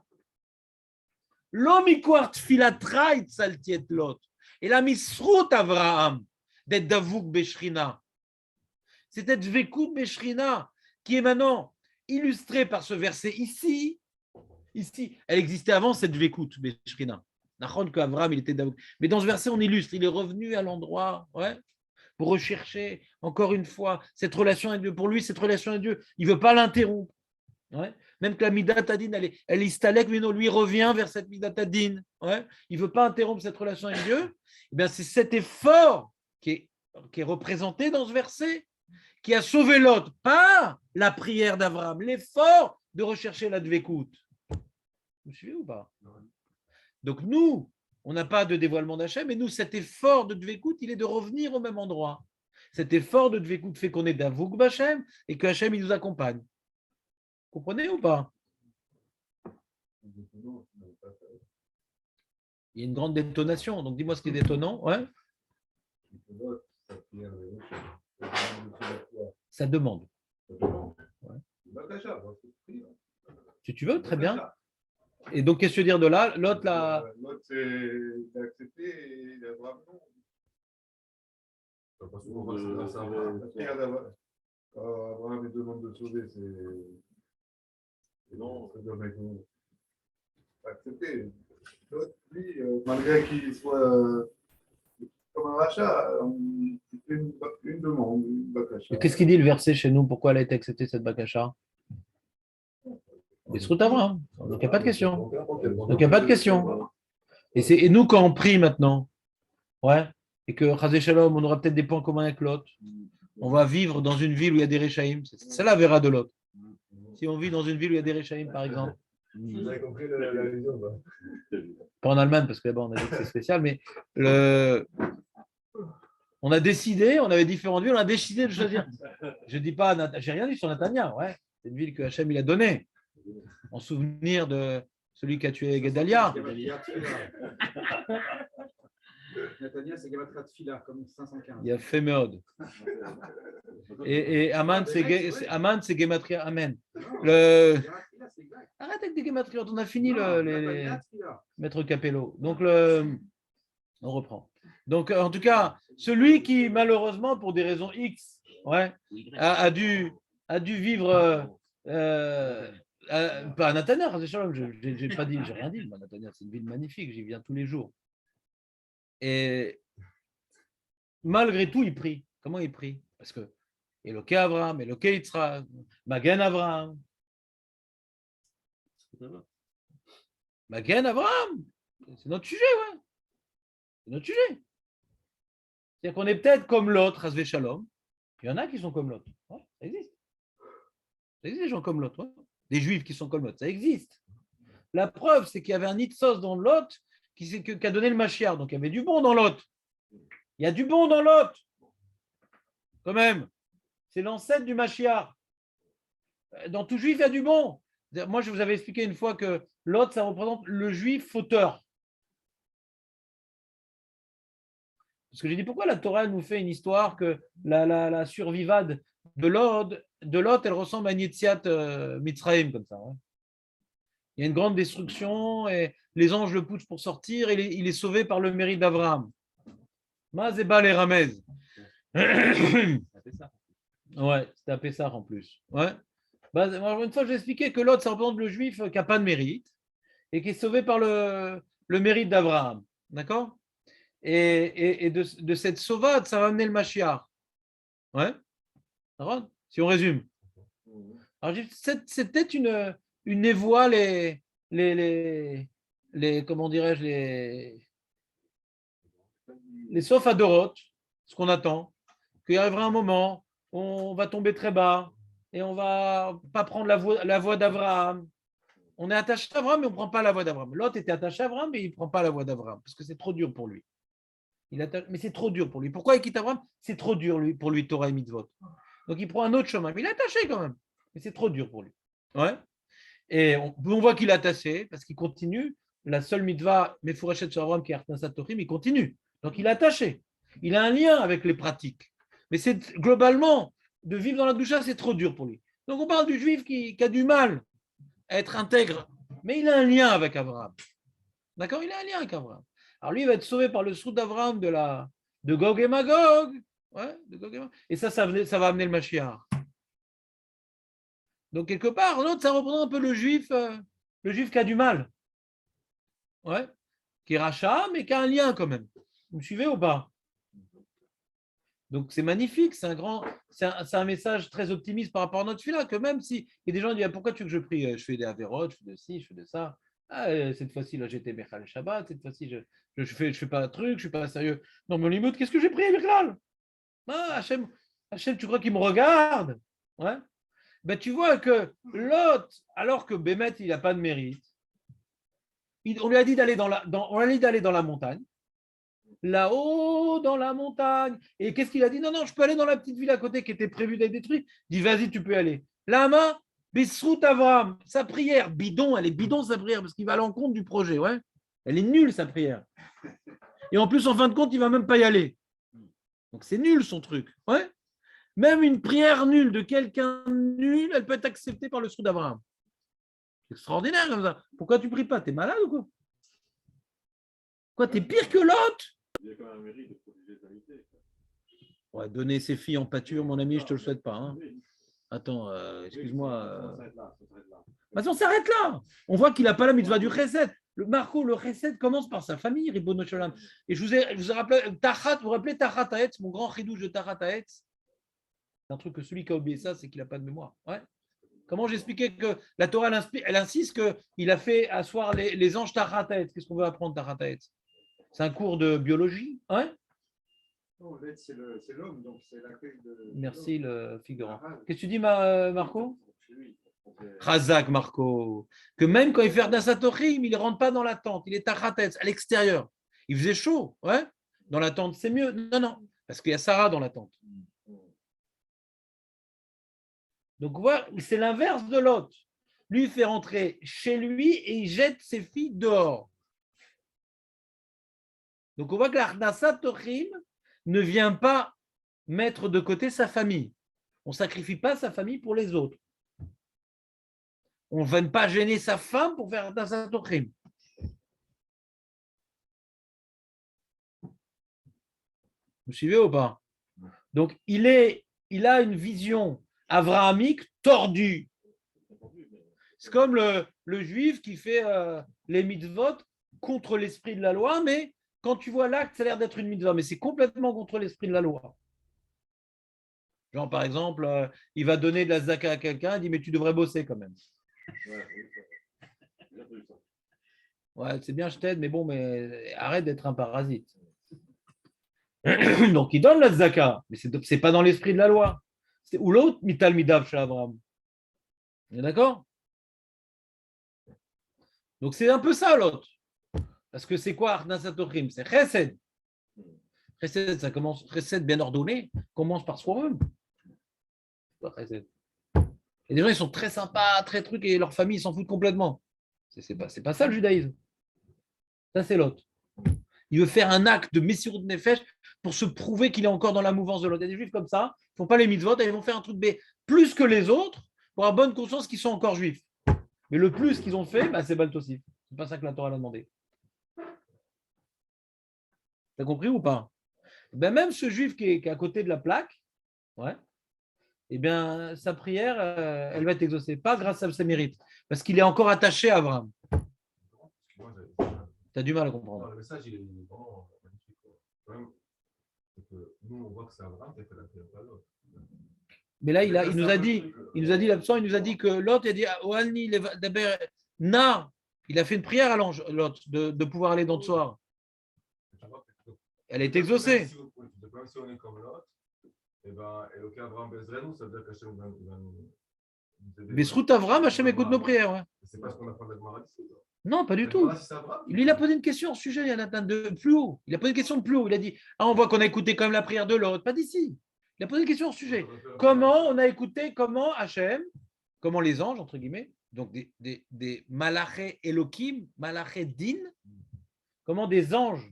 Speaker 1: L'omikwart filatrait saltiet Lot. Et la misrout Abraham d'être Davouk Beshrina. C'est cette Dvekout Beshrina qui est maintenant illustrée par ce verset ici. Ici, elle existait avant cette Dvekout Beshrina. Abraham, il était Davouk. Mais dans ce verset, on illustre, il est revenu à l'endroit, ouais, pour rechercher encore une fois cette relation avec Dieu. Pour lui, cette relation avec Dieu, il ne veut pas l'interrompre. Ouais. Même que la Midat Adin, elle istalek, mais non, lui revient vers cette Midat Adin. Ouais. Il ne veut pas interrompre cette relation avec Dieu. Eh bien, c'est cet effort qui est représenté dans ce verset, qui a sauvé Lot, pas la prière d'Abraham, l'effort de rechercher la Dvekout. Vous me suivez ou pas? Donc nous, on n'a pas de dévoilement d'Hachem, mais nous, cet effort de Dvekout, il est de revenir au même endroit. Cet effort de Dvekout fait qu'on est d'Avouk B'Hachem et que Hachem, il nous accompagne. Vous comprenez ou pas? Il y a une grande détonation, donc dis-moi ce qui est détonnant. Ouais. Ça demande. Ouais. Si tu veux, très bien. Et donc, qu'est-ce que tu veux dire de là? L'autre, là.
Speaker 2: L'autre, c'est d'accepter et d'avoir non. Parce que la prière d'Abraham et demande de sauver, c'est non, ça doit être accepté. L'autre, lui, malgré qu'il soit comme un rachat, il fait une demande, une bakacha.
Speaker 1: Qu'est-ce qu'il dit le verset chez nous? Pourquoi elle a été acceptée, cette bakacha? Donc il n'y a pas de question. Donc il n'y a pas de question. Et nous, quand on prie maintenant, ouais, et que Chazé Shalom, on aura peut-être des points communs avec l'autre, on va vivre dans une ville où il y a des Réchaïm. C'est la vera de l'autre. Si on vit dans une ville où il y a des Réchaïm, par exemple.
Speaker 2: Vous avez compris la vision,
Speaker 1: pas en Allemagne, parce que là-bas, on a dit que c'est spécial, mais on a décidé, on avait différentes villes, on a décidé de choisir. Je ne dis pas, j'ai rien dit sur Natania, ouais. C'est une ville que Hachem il a donnée, en souvenir de celui qui a tué Gedalia.
Speaker 4: Natania, c'est Gematria Tfila, comme 515.
Speaker 1: Il y a Féméod. Et Aman, c'est Gematria Amen. Arrête avec des Gematriot, on a fini les Maître Capello. Donc, on reprend. Donc, en tout cas, celui qui, malheureusement, pour des raisons X, ouais, a dû vivre. Pas à Natania, j'ai pas dit, j'ai rien dit. Natania, c'est une ville magnifique, j'y viens tous les jours. Et malgré tout, il prie. Comment il prie? Parce que Eloké Abraham, Eloké Yitzhak, Magen Abraham. Magen Abraham, c'est notre sujet, ouais. C'est notre sujet. C'est-à-dire qu'on est peut-être comme l'autre, Hasvé Shalom. Il y en a qui sont comme l'autre. Ouais, ça existe. Ça existe des gens comme l'autre. Ouais. Des juifs qui sont comme l'autre. Ça existe. La preuve, c'est qu'il y avait un Itzos dans l'autre qui a donné le Mashiach. Donc il y avait du bon dans l'autre. Il y a du bon dans l'autre. Quand même. C'est l'ancêtre du Mashiach. Dans tout juif, il y a du bon. Moi, je vous avais expliqué une fois que l'autre, ça représente le juif fauteur. Parce que j'ai dit, pourquoi la Torah nous fait une histoire que la survivade de l'Od, de Lot, elle ressemble à une Yetziat Mitzrayim, comme ça. Hein. Il y a une grande destruction et les anges le poussent pour sortir et il est sauvé par le mérite d'Abraham. Mazeba les Ramez. Ouais, c'était à Pessah en plus. Ouais. Bah, une fois, j'ai expliqué que Lot, ça représente le juif qui n'a pas de mérite et qui est sauvé par le mérite d'Abraham. D'accord? Et de cette sauvade, ça va amener le Mashiach. Ouais? D'accord. Si on résume. Alors, c'est peut-être une névoie, comment dirais-je, les sauf à Dorot, ce qu'on attend, qu'il arrivera un moment où on va tomber très bas et on va pas prendre la voie d'Abraham. On est attaché à Abraham, mais on ne prend pas la voie d'Abraham. L'autre était attaché à Abraham, mais il ne prend pas la voie d'Abraham, parce que c'est trop dur pour lui. Mais c'est trop dur pour lui. Pourquoi il quitte Abraham? C'est trop dur pour lui, Torah et Mitzvot. Donc il prend un autre chemin. Mais il est attaché quand même. Mais c'est trop dur pour lui. Ouais. Et on voit qu'il est attaché, parce qu'il continue. La seule mitzvah, Mefourachet sur Abraham, qui est Artan Satorim, il continue. Donc il est attaché. Il a un lien avec les pratiques. Mais c'est globalement, de vivre dans la doucha, c'est trop dur pour lui. Donc on parle du juif qui a du mal à être intègre, mais il a un lien avec Abraham. D'accord? Il a un lien avec Abraham. Alors lui, il va être sauvé par le srout d'Abraham de Gog et Magog. Ouais, de Gog et Magog. Et ça va amener le Mashiach. Donc quelque part, l'autre, ça représente un peu le juif qui a du mal. Ouais. Qui est rachat, mais qui a un lien quand même. Vous me suivez ou pas? Donc c'est magnifique, c'est un message très optimiste par rapport à notre fila, que même si il y a des gens qui disent pourquoi tu veux que je prie? Je fais des avérotes, je fais de ci, je fais de ça. Ah, cette fois-ci, là, j'étais Mechal Shabbat, cette fois-ci, je fais pas de truc, je suis pas sérieux. Non, mais Limoud, qu'est-ce que j'ai prié, Mechal? Ah, Hachem, tu crois qu'il me regarde? Ouais. Ben, tu vois que l'autre, alors que Bémet, il n'a pas de mérite, on lui a dit d'aller dans la montagne. Là-haut dans la montagne. Et qu'est-ce qu'il a dit? Non, non, je peux aller dans la petite ville à côté qui était prévue d'être détruite. Il dit, vas-y, tu peux y aller. Lama, Bisrout Avram, sa prière, bidon, elle est bidon sa prière, parce qu'il va à l'encontre du projet, ouais. Elle est nulle, sa prière. Et en plus, en fin de compte, il ne va même pas y aller. Donc c'est nul son truc, ouais. Même une prière nulle de quelqu'un nul, elle peut être acceptée par le Srout d'Abraham. C'est extraordinaire comme ça. Pourquoi tu ne pries pas? T'es malade ou quoi? Quoi, t'es pire que l'autre?
Speaker 6: Il y a quand même un mérite de prodigalité.
Speaker 1: Ouais, donner ses filles en pâture, mon ami, je ne te le souhaite pas. Hein. Attends, excuse-moi. Mais on s'arrête là. On voit qu'il n'a pas la mitzvah du chesed. Marco, le chesed commence par sa famille, Ribono Shalom. Et je vous ai rappelé, vous vous rappelez Tachat Haetz, mon grand chidouche de Tachat Haetz? C'est un truc que celui qui a oublié ça, c'est qu'il n'a pas de mémoire. Ouais. Comment j'expliquais que la Torah, elle insiste qu'il a fait asseoir les anges Tachat Haetz. Qu'est-ce qu'on veut apprendre Tachat Haetz? C'est un cours de biologie, hein?
Speaker 4: Non, c'est l'homme, donc c'est l'accueil de.
Speaker 1: Merci le figurant. Qu'est-ce que tu dis, Marco? Razak, Marco. Que même quand il fait Satorim, il ne rentre pas dans la tente, il est à Khatetz, à l'extérieur. Il faisait chaud, ouais? Dans la tente, c'est mieux. Non, non, parce qu'il y a Sarah dans la tente. Donc, voilà, c'est l'inverse de l'autre. Lui, il fait rentrer chez lui et il jette ses filles dehors. Donc, on voit que l'Arnasat Tochim ne vient pas mettre de côté sa famille. On ne sacrifie pas sa famille pour les autres. On ne vient pas gêner sa femme pour faire Arnasat Tochim. Vous suivez ou pas? Donc, il a une vision avrahamique tordue. C'est comme le juif qui fait les mitzvot contre l'esprit de la loi, mais quand tu vois l'acte, ça a l'air d'être une mitzvah, mais c'est complètement contre l'esprit de la loi. Genre, par exemple, il va donner de la zaka à quelqu'un, il dit, mais tu devrais bosser quand même. Ouais, c'est bien, je t'aide, mais bon, mais arrête d'être un parasite. Donc, il donne la zaka, mais ce n'est pas dans l'esprit de la loi. Ou l'autre, mital midav chez Abraham. On est d'accord? Donc, c'est un peu ça, l'autre. Parce que c'est quoi Arnasatochim? C'est chesed. Chesed, ça commence, chesed bien ordonné, commence par soi-même. Et des gens, ils sont très sympas, très trucs, et leur famille, ils s'en foutent complètement. C'est pas ça le judaïsme. Ça, c'est l'autre. Il veut faire un acte de Messirut Nefesh pour se prouver qu'il est encore dans la mouvance de l'autre. Il y a des juifs comme ça, ils ne font pas les mitzvot, et ils vont faire un truc plus que les autres pour avoir bonne conscience qu'ils sont encore juifs. Mais le plus qu'ils ont fait, c'est Bal Tosif. C'est pas ça que la Torah l'a demandé. T'as compris ou pas? Même ce juif qui est à côté de la plaque, ouais, eh bien, sa prière, elle va être exaucée. Pas grâce à ses mérites, parce qu'il est encore attaché à Abraham. Tu as du mal à comprendre.
Speaker 7: Le message, il est vraiment magnifique. Quand même, c'est que nous, on voit que c'est Abraham qui a fait la prière, pas l'autre.
Speaker 1: Mais là, il nous a dit l'absent, il nous a dit que l'autre, il a dit Oalni, Na, il a fait une prière à l'ange, l'autre, de pouvoir aller dans le soir. Elle est exaucée.
Speaker 7: Même si on est comme l'autre, et bien, et le cas Abraham Bezrenou, ça veut dire qu'Hachem va nous aider.
Speaker 1: Mais Srout Avram, Hachem écoute nos prières. Ouais.
Speaker 7: C'est pas ce qu'on apprend d'Agmara ici.
Speaker 1: Non, pas du tout. Lui, il a posé une question au sujet, il y en a de plus haut. Il a posé une question de plus haut. Il a dit on voit qu'on a écouté quand même la prière de l'autre. Pas d'ici. Il a posé une question au sujet. Comment on a écouté, comment Hachem, comment les anges, entre guillemets, donc des Malaché Elohim, Malaché Din, comment des anges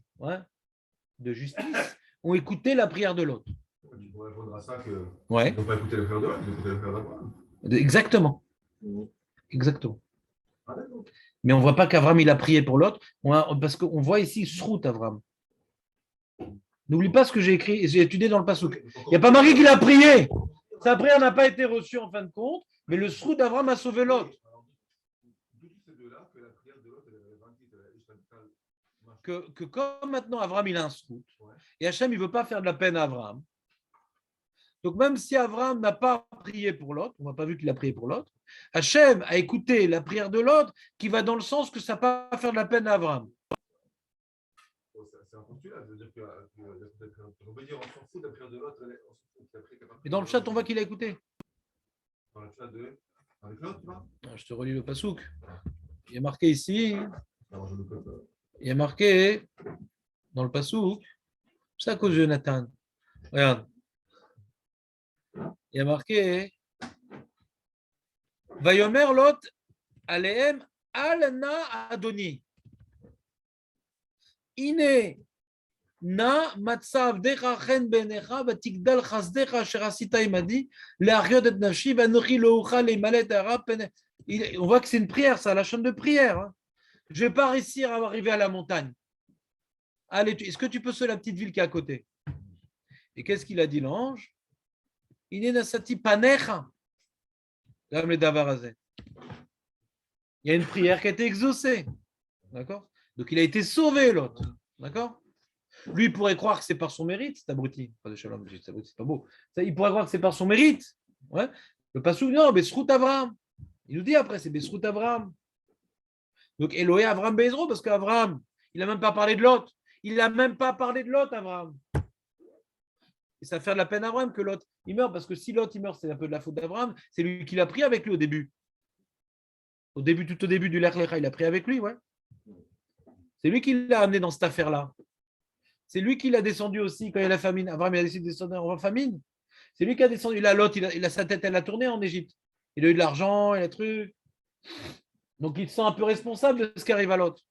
Speaker 1: de justice ont écouté la prière de l'autre.
Speaker 7: Tu pourrais répondre à ça que
Speaker 1: ouais.
Speaker 7: Ils n'ont pas écouté la prière de l'autre, ils ont écouté la prière d'Abraham.
Speaker 1: Exactement. Exactement. Mais on ne voit pas qu'Avram il a prié pour l'autre, parce qu'on voit ici Srout Avram. N'oublie pas ce que j'ai écrit, j'ai étudié dans le Passouk. Il n'y a pas Marie qui l'a prié. Sa prière n'a pas été reçue en fin de compte, mais le Srout d'Avram a sauvé l'autre. Que comme maintenant Avram il a un Srout, et Hachem il ne veut pas faire de la peine à Avram. Donc même si Avram n'a pas prié pour l'autre, on n'a pas vu qu'il a prié pour l'autre, Hachem a écouté la prière de l'autre qui va dans le sens que ça ne va pas faire de la peine à Avram.
Speaker 7: C'est un postulat, ça veut dire que on peut dire on s'en fout de la prière de l'autre.
Speaker 1: Et dans le chat, on voit qu'il a écouté.
Speaker 7: Dans le chat de avec l'autre, tu vois.
Speaker 1: Je te relis le pasouk. Il y a marqué ici. Il y a marqué dans le pasouk. C'est à cause de Jonathan. Regarde. Il y a marqué Vayomer Lot Alehem Alna Adoni. Ine na matzav decha chen benecha vatikdal chasdecha asher asita imadi le'ariot et nafshi vanochi lo'ucha le'malet hara pene. On voit que c'est une prière, ça, la chaîne de prière. Je ne vais pas réussir à arriver à la montagne. Allez, est-ce que tu peux sauver la petite ville qui est à côté? Et qu'est-ce qu'il a dit l'ange? Ine nasati panecha. Comme les davarazé. Il y a une prière qui a été exaucée. D'accord? Donc il a été sauvé, l'autre. D'accord? Lui, il pourrait croire que c'est par son mérite, c'est abruti. Pas de shalom, c'est pas beau. Il pourrait croire que c'est par son mérite. Ouais. Le pas souvenir, Besrout Avram. Il nous dit après, c'est Besrout Avram. Donc Elohé Avram Bezro, parce qu'Avram, il n'a même pas parlé de l'autre. Il n'a même pas parlé de l'autre, Avram. Et ça fait de la peine à Avram que l'autre, il meurt, parce que si l'autre, il meurt, c'est un peu de la faute d'Avram. C'est lui qui l'a pris avec lui au début. Tout au début du Lech Lecha, il a pris avec lui, ouais. C'est lui qui l'a amené dans cette affaire-là. C'est lui qui l'a descendu aussi quand il y a la famine. Abraham, il a décidé de descendre en famine. C'est lui qui a descendu. L'autre, il a sa tête, elle a tourné en Égypte. Il a eu de l'argent, il a truc. Donc, il se sent un peu responsable de ce qui arrive à l'autre.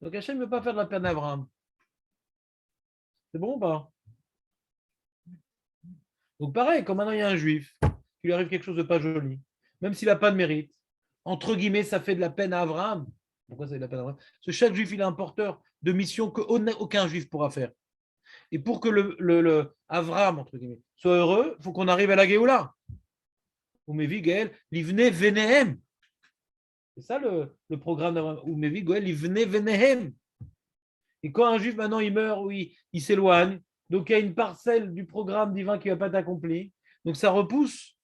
Speaker 1: Donc, Hachem ne veut pas faire de la peine à Abraham. C'est bon ou pas? Donc, pareil, comme maintenant il y a un juif, qui lui arrive quelque chose de pas joli, même s'il n'a pas de mérite, entre guillemets, ça fait de la peine à Abraham. Pourquoi ça fait de la peine à Abraham? Parce que chaque juif, il a un porteur de mission qu'aucun juif pourra faire. Et pour que le Avram, entre guillemets, soit heureux, il faut qu'on arrive à la Géoula. Umevi Gaël, livne venehem. C'est ça le programme d'Avram. Umevi Gaël, livne venehem. Et quand un juif, maintenant, il meurt, oui, il s'éloigne, donc il y a une parcelle du programme divin qui ne va pas être accomplie. Donc ça repousse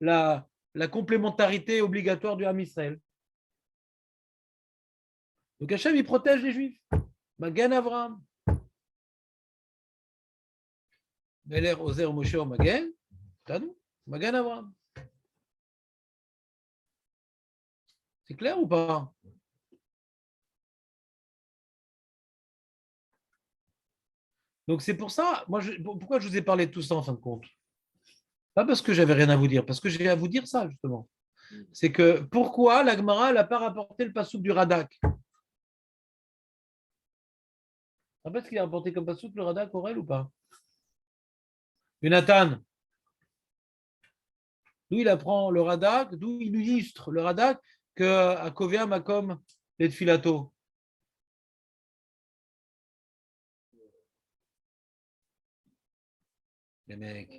Speaker 1: la complémentarité obligatoire du Ham Israël. Donc Hachem, il protège les Juifs. Magan Avram. Meler Ozer Moshe Magan. Tadou. Magan Avram. C'est clair ou pas? Donc c'est pour ça, pourquoi je vous ai parlé de tout ça en fin de compte? Pas parce que j'avais rien à vous dire, parce que j'ai à vous dire ça justement. C'est que pourquoi la Gemara n'a pas rapporté le passouk du Radak? Tu sais ce qu'il a rapporté comme passouk le Radak, Aurel, ou pas? Jonathan, D'où il apprend le Radak, d'où il illustre le Radak qu'à Kovia Makom les Tfilato. Les mecs,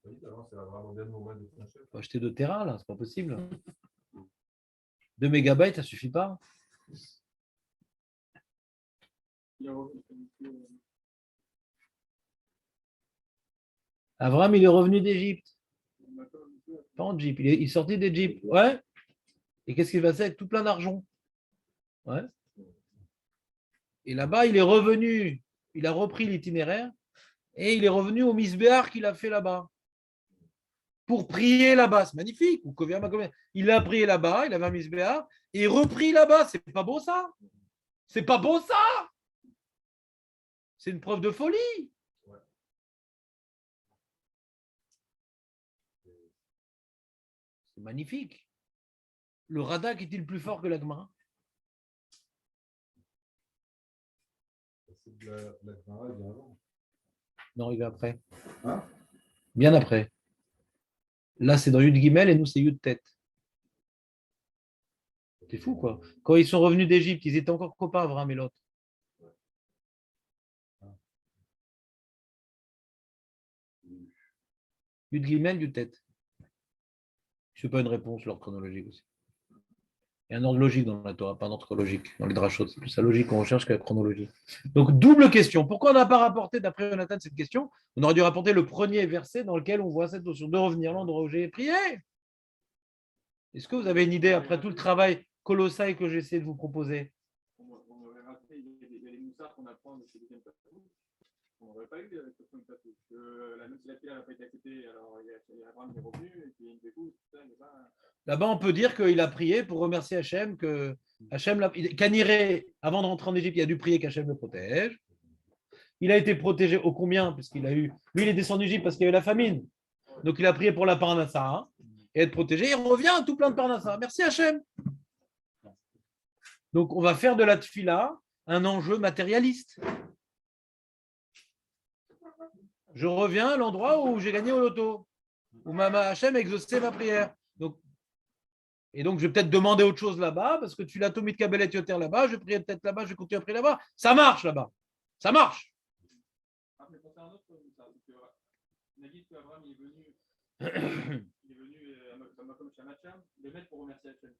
Speaker 7: Oui, alors, c'est vraiment bien le moment de trancher.
Speaker 1: faut acheter 2 terrains là, c'est pas possible. 2 mégabytes, ça suffit pas. Avram, il est revenu d'Égypte. Pas en Jeep, il sortait d'Égypte. Ouais. Et qu'est-ce qu'il passait avec tout plein d'argent? Ouais. Et là-bas, il est revenu, il a repris l'itinéraire et il est revenu au Misbéar qu'il a fait là-bas. Pour prier là-bas. C'est magnifique. Il a prié là-bas, il avait un Misbéar et repris là-bas. C'est pas beau ça? C'est pas beau ça? C'est une preuve de folie. C'est magnifique. Le Radak est-il plus fort que l'Agma?
Speaker 7: C'est de la Gemara, bien avant.
Speaker 1: Non, il va après.
Speaker 2: Hein?
Speaker 1: Bien après. Là, c'est dans Yud Gimel et nous, c'est Yud Tête. C'est fou, quoi. Quand ils sont revenus d'Égypte, ils étaient encore copains, Abraham et Lot. Yud Gimel, Yud Tête. Je ne fais pas une réponse, l'ordre chronologique aussi. Il y a un ordre logique dans la Torah, pas un ordre logique. Dans les drachot, c'est plus la logique qu'on recherche que la chronologie. Donc, double question. Pourquoi on n'a pas rapporté, d'après Jonathan, cette question? On aurait dû rapporter le premier verset dans lequel on voit cette notion de revenir l'endroit où j'ai prié. Est-ce que vous avez une idée, après tout le travail colossal que j'ai essayé de vous proposer?
Speaker 3: On aurait raté, il y a les moussards qu'on apprend de ces deuxièmes plateaux. On n'aurait pas eu de quatrième plateau. Même si la fille n'a pas été acceptée, alors il y a Abraham qui est revenu, et puis il écoute, tout ça, il n'est pas.
Speaker 1: Là-bas, on peut dire qu'il a prié pour remercier Hachem, que Hachem, Kaniré, avant de rentrer en Égypte, il a dû prier qu'Hachem le protège. Il a été protégé au combien? Parce qu'il a eu. Lui, il est descendu d'Égypte parce qu'il y a eu la famine. Donc, il a prié pour la Parnassa hein, et être protégé. Il revient tout plein de Parnassa. Merci Hachem. Donc, on va faire de la tfila un enjeu matérialiste. Je reviens à l'endroit où j'ai gagné au loto, où Mama Hachem a exaucé ma prière. Et donc, je vais peut-être demander autre chose là-bas, parce que tu l'as tout mis de Kabelet Yoter là-bas, je vais prier peut-être là-bas, je vais continuer à prier là-bas. Ça marche là-bas. Ça marche.
Speaker 3: Mais pour faire un autre moussard, on a dit qu'Abraham il est venu à Makom Shamacham, le mettre pour remercier Hachem.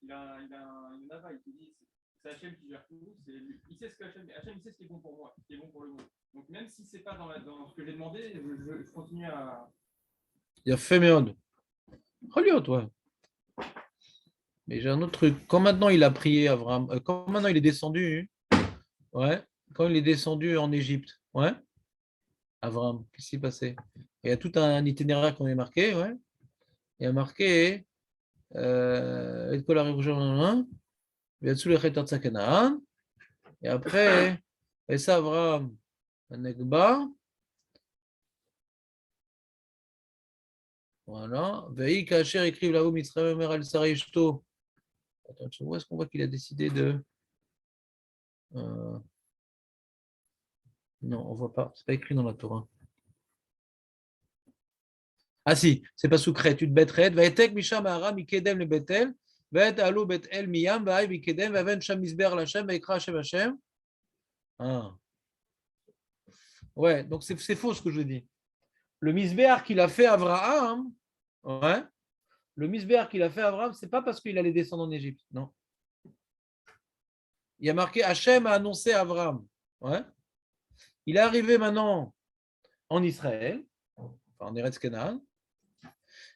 Speaker 3: Il a une navaille qui dit c'est Hachem qui gère tout, il sait ce que Hachem il sait ce qui est bon pour moi, ce qui est bon pour le monde. Donc même si c'est pas dans ce que j'ai demandé, je continue à.
Speaker 1: Il a fait méode. Reliot, ouais. Mais j'ai un autre truc. Quand maintenant il a prié Abraham, quand maintenant il est descendu, ouais, quand il est descendu en Égypte, ouais, Abraham, qu'est-ce qui s'est passé? Il y a tout un itinéraire qu'on a marqué, ouais. Il y a marqué et après, et ça, Abraham, Anegba, voilà, Veï Kacher écrive là-haut, Mitzrayim Mer al Sarai Shto. Attends, où est-ce qu'on voit qu'il a décidé de. Non, on ne voit pas, c'est pas écrit dans la Torah. Ah si, c'est pas sous Crète, tu te bêterais. Vaetek Misham Aram, Ikedem le Betel, Vaet Alou Betel Miyam, Vaï Ikedem, Vaven Shamisber Lachem, Vaikra Hashem Hashem. Ah. Ouais, donc c'est faux ce que je dis. Le misbéar qu'il a fait Abraham, ouais, le misbéar qu'il a fait Abraham, c'est pas parce qu'il allait descendre en Égypte, non. Il y a marqué Hachem a annoncé à Abraham. Ouais. Il est arrivé maintenant en Israël, enfin en Eretz Canaan,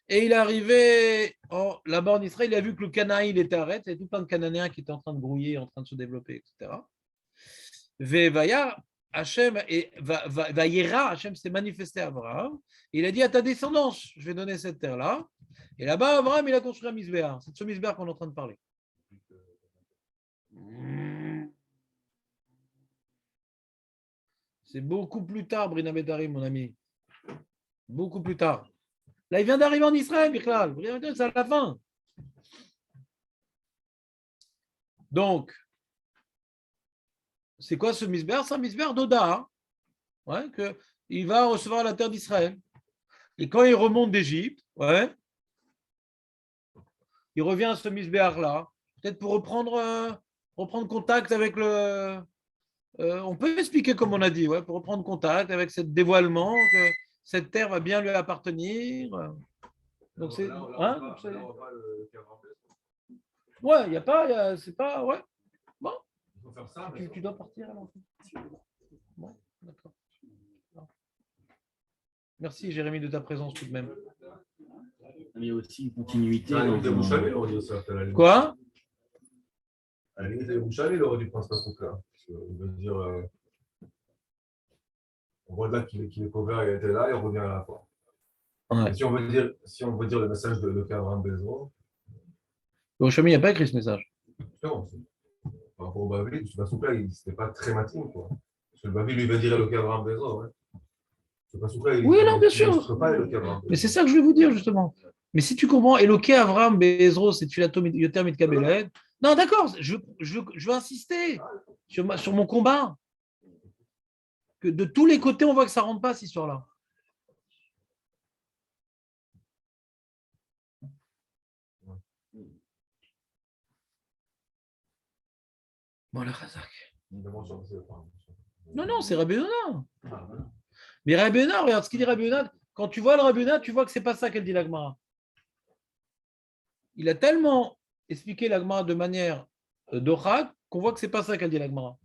Speaker 1: et il est arrivé là-bas en Israël, il a vu que le Canaan il était arrêté, il y avait tout plein de Cananéens qui étaient en train de grouiller, en train de se développer, etc. Vevaya, Hachem, et Vayera, Hachem s'est manifesté à Abraham, il a dit à ta descendance, je vais donner cette terre-là, et là-bas, Abraham, il a construit un misbéar. C'est de ce misbéar qu'on est en train de parler. C'est beaucoup plus tard, Brina Betari, mon ami. Beaucoup plus tard. Là, il vient d'arriver en Israël, Bichlal. C'est à la fin. Donc, c'est quoi ce misbéar? C'est un misbéar d'Oda. Hein, ouais, qu'il va recevoir la terre d'Israël. Et quand il remonte d'Égypte, ouais, il revient à ce misbéach-là, peut-être pour reprendre contact avec le. On peut expliquer comme on a dit, ouais, pour reprendre contact avec ce dévoilement, que cette terre va bien lui appartenir. Donc c'est.
Speaker 7: Là,
Speaker 1: Hein,
Speaker 7: on
Speaker 1: donc c'est-
Speaker 7: va le cadran Bezro.
Speaker 1: ouais, il n'y a pas, c'est pas. Ouais. Bon,
Speaker 7: Il faut faire ça.
Speaker 1: tu dois partir alors. Bon, d'accord. Merci Jérémy de ta présence tout de même.
Speaker 5: Mais il y a aussi une continuité.
Speaker 7: À la limite,
Speaker 5: dans-
Speaker 7: des Bouchalé, il aurait dû ça.
Speaker 1: Quoi?
Speaker 7: À la limite, des Bouchalé, il aurait dû prendre ce truc-là. Il veut dire, on voit là qu'il est couvert, il était là, et on revient à la fois.
Speaker 1: Ouais.
Speaker 7: Si on veut dire le message de Cadran Bezro,
Speaker 1: Au chemin, il n'y a pas écrit ce message.
Speaker 7: justement, par rapport au Bavi, ce Basouka, c'était pas très matin, quoi. Parce que le Bavi, lui, va dire le Cadran Bezro, ouais. Ce Basouka,
Speaker 1: Oui, non, bien sûr.
Speaker 7: illustre pas le Cadran Bezro.
Speaker 1: Mais c'est ça que je vais vous dire justement. Mais si tu comprends, Eloké, Avram, Bezro, c'est Tfilato, Yoter, Mitkabeled. Non, d'accord, je veux insister sur mon combat. Que de tous les côtés, on voit que ça ne rentre pas, cette histoire-là. Voilà, Razak. Non, c'est Rabbi Yonah. Mais Rabbi Yonah, regarde ce qu'il dit Rabbi Yonah. Quand tu vois le Rabbi Yonah, tu vois que ce n'est pas ça qu'elle dit la Gemara. Il a tellement expliqué la Gemara de manière d'Ochak qu'on voit que ce n'est pas ça qu'elle dit la Gemara.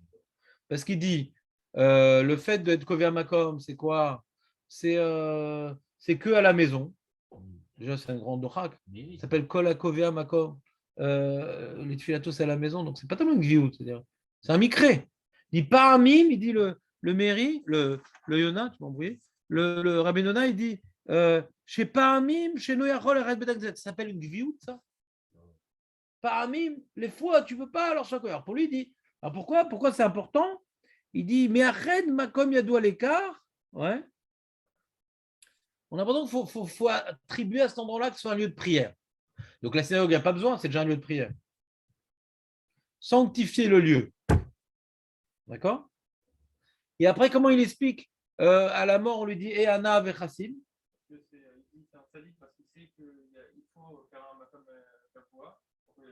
Speaker 1: Parce qu'il dit le fait d'être Kové Makom, c'est quoi? C'est que à la maison. Déjà, c'est un grand Dochak. Ça s'appelle Kol Kové Makom. Les Tfilatos, c'est à la maison. Donc, c'est pas tellement une Gviout. C'est un Mikré. Il dit Paramim, il dit le Méri, le Yona, tu m'as embrouillé. Le Rabbi Nona, il dit chez Paramim, chez Noyachol, ça s'appelle une Gviout, ça? Paramim, les fois, tu ne veux pas, alors chaque heure. Pour lui, il dit alors pourquoi c'est important? Il dit, mais arrête, Makom Yadou à l'écart. Ouais. On a l'impression qu'il faut attribuer à cet endroit-là que ce soit un lieu de prière. Donc la synagogue, il n'y a pas besoin, c'est déjà un lieu de prière. Sanctifier le lieu. D'accord? Et après, comment il explique à la mort, on lui dit, et Anna Vechassim.
Speaker 3: C'est un sadique parce qu'il sait qu'il faut faire un matam pour qu'il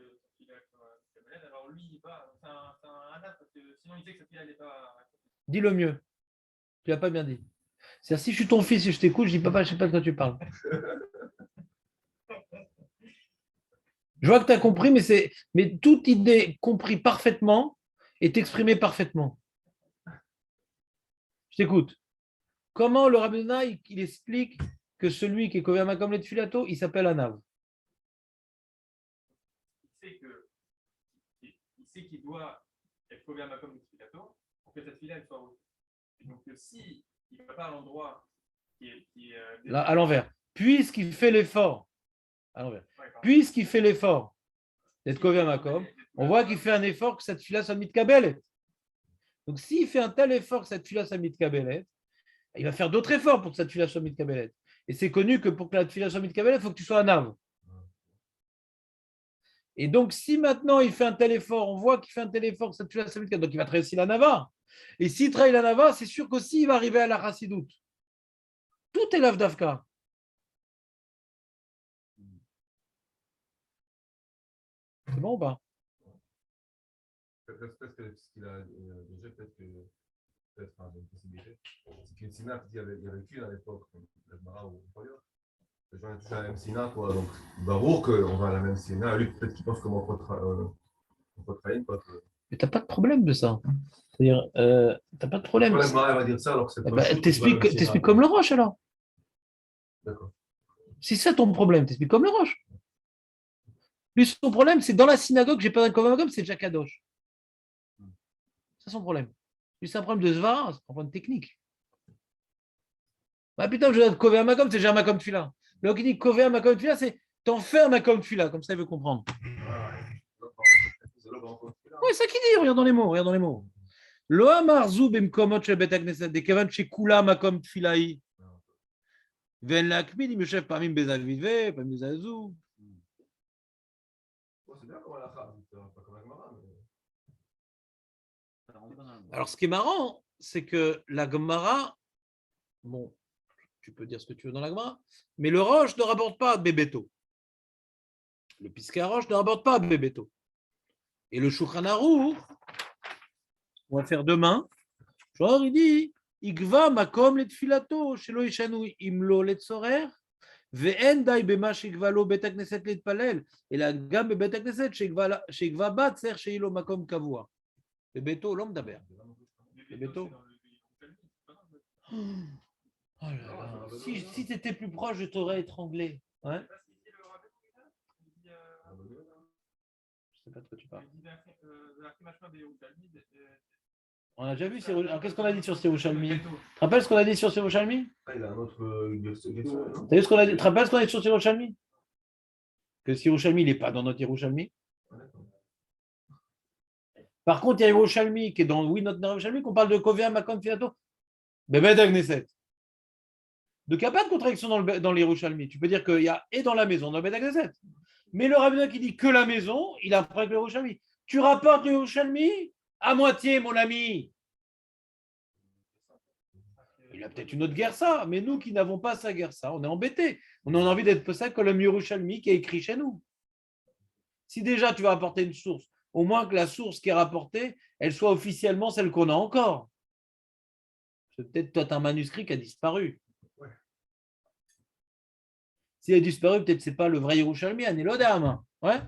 Speaker 3: ait la malade. Alors lui, il va, c'est un anat parce que sinon il sait que sa fille n'est pas.
Speaker 1: Dis le mieux. Tu n'as pas bien dit. C'est-à-dire, si je suis ton fils et je t'écoute, je dis papa, je ne sais pas de quoi tu parles. Je vois que tu as compris, mais toute idée comprise parfaitement est exprimée parfaitement. Je t'écoute. Comment le rabbinat il explique que celui qui est Kové Makom le Tfilato, il s'appelle Anav?
Speaker 3: Il sait qu'il doit être Kové Makom le Tfilato pour que cette fille-là soit haute. Donc si il ne va pas à l'endroit qui est
Speaker 1: là, à l'envers. Puisqu'il fait l'effort, à l'envers. Puisqu'il fait l'effort d'être Kové Makom, on voit qu'il fait un effort que cette fille-là soit Mitkabelet. Donc s'il fait un tel effort que cette fille-là soit Mitkabelet, il va faire d'autres efforts pour que cette fille-là soit Mitkabelet. Et c'est connu que pour que la fille-là soit Mitkabelet, il faut que tu sois un âme. Et donc, si maintenant il fait un tel effort, on voit qu'il fait un tel effort que cette fille-là soit Mitkabelet, donc il va travailler aussi la Nava. Et s'il travaille la Nava, c'est sûr qu'aussi il va arriver à la Chassidoute. Tout est l'Avdavka. C'est bon ou pas?
Speaker 7: Peut-être que ce qu'il a déjà, peut-être une possibilité. C'est qu'une Sina, il y avait qu'une à l'époque, la Mara ou ailleurs. Les gens étaient à la même Sina, quoi. Donc, Barour qu'on va à la même Sina. Lui, peut-être qu'il pense comment on peut trahir, quoi.
Speaker 1: Mais tu n'as pas de problème de ça. C'est-à-dire, tu n'as pas de problème.
Speaker 7: Pourquoi la Mara va dire ça alors que c'est pas
Speaker 1: T'expliques comme le Roche alors.
Speaker 7: D'accord.
Speaker 1: Si c'est ton problème, t'expliques comme le Roche. Lui, son problème, c'est dans la synagogue, j'ai pas un Kové c'est déjà Kadosh. C'est son problème. Lui, c'est un problème de Zvara, c'est un problème technique. Ah putain, je dois être Kové Makom, c'est déjà un Makom Tfila. Le qui dit Kové Makom Tfila, c'est t'en fais un Makom Tfila, comme ça il veut comprendre. Oui, c'est ça qu'il dit, regarde dans les mots, Lo amar zu bimkomot shel bet hakneset dekevan shekula makom tfilahi. Ven lakmid im yoshev pamim bezavive, pamim bezazou.
Speaker 7: C'est bien comme la Chab, pas comme la Gemara.
Speaker 1: Alors, ce qui est marrant, c'est que la Gemara, bon, tu peux dire ce que tu veux dans la Gemara, mais le roche ne rapporte pas Bébeto. Le Piskei Roche ne rapporte pas Bébeto. Et le Shulchan Aruch, on va faire demain, genre il dit, Igva makom letfilato, shelo yishanu imlo letzorer, ve'en dai bema shigva lo bet hakneset letpalel, אלא גם בבית הכנסת שיקבע בה צריך שיהיה לו מקום קבוע. בביתו הוא לא מדבר. בביתו. Oh là là. Si tu étais plus proche, je t'aurais étranglé. Ouais. Je sais pas de quoi tu parles. On a déjà vu ces alors qu'est-ce qu'on a dit sur Yerushalmi? Tu te rappelles ce qu'on a dit sur Yerushalmi?
Speaker 7: Il a un autre verset.
Speaker 1: T'as vu ce qu'on a dit? Tu te rappelles ce qu'on a dit sur Yerushalmi? Que Yerushalmi, il n'est pas dans notre Yerushalmi. Par contre, il y a Yerushalmi qui est dans notre Yerushalmi, qu'on parle de Kovea Makom Filato. Bebed Agneset. Donc il n'y a pas de contradiction dans les Yerushalmi. Tu peux dire qu'il y a et dans la maison, dans Bebed Agneset. Mais le rabbin qui dit que la maison, il apprend avec le Yerushalmi. Tu rapportes le Yerushalmi à moitié, mon ami. Il a peut-être une autre guerre ça, mais nous qui n'avons pas sa guerre ça, on est embêtés. On a envie d'être ça comme le Yerushalmi qui est écrit chez nous. Si déjà tu vas apporter une source, au moins que la source qui est rapportée, elle soit officiellement celle qu'on a encore. C'est peut-être toi un manuscrit qui a disparu.
Speaker 7: Ouais.
Speaker 1: S'il a disparu, peut-être c'est pas le vrai Yerushalmi, Anelodam. Ouais.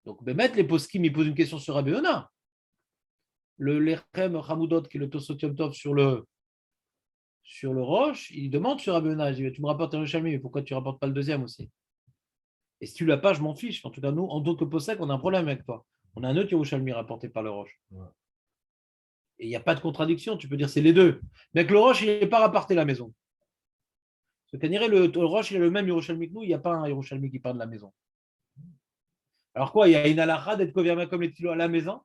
Speaker 1: Donc, mettre les poskim, il pose une question sur Rabbi Yonah. Le Lechem Hamoudot, qui est le Tosot Yom Tov sur le roche, il demande sur Rabbi Yonah, il dit, tu me rapportes un Yerushalmi, mais pourquoi tu ne rapportes pas le deuxième aussi? Et si tu ne l'as pas, je m'en fiche. En tout cas, nous, en tant que Posek, on a un problème avec toi. On a un autre Yerushalmi rapporté par le roche.
Speaker 7: Ouais.
Speaker 1: Et il n'y a pas de contradiction, tu peux dire c'est les deux. Mais que le roche, il n'est pas rapporté la maison. Parce que le roche, il a le même Yerushalmi que nous, il n'y a pas un Yerushalmi qui part de la maison. Alors quoi, il y a une halakha d'être kovia comme les tfilos à la maison?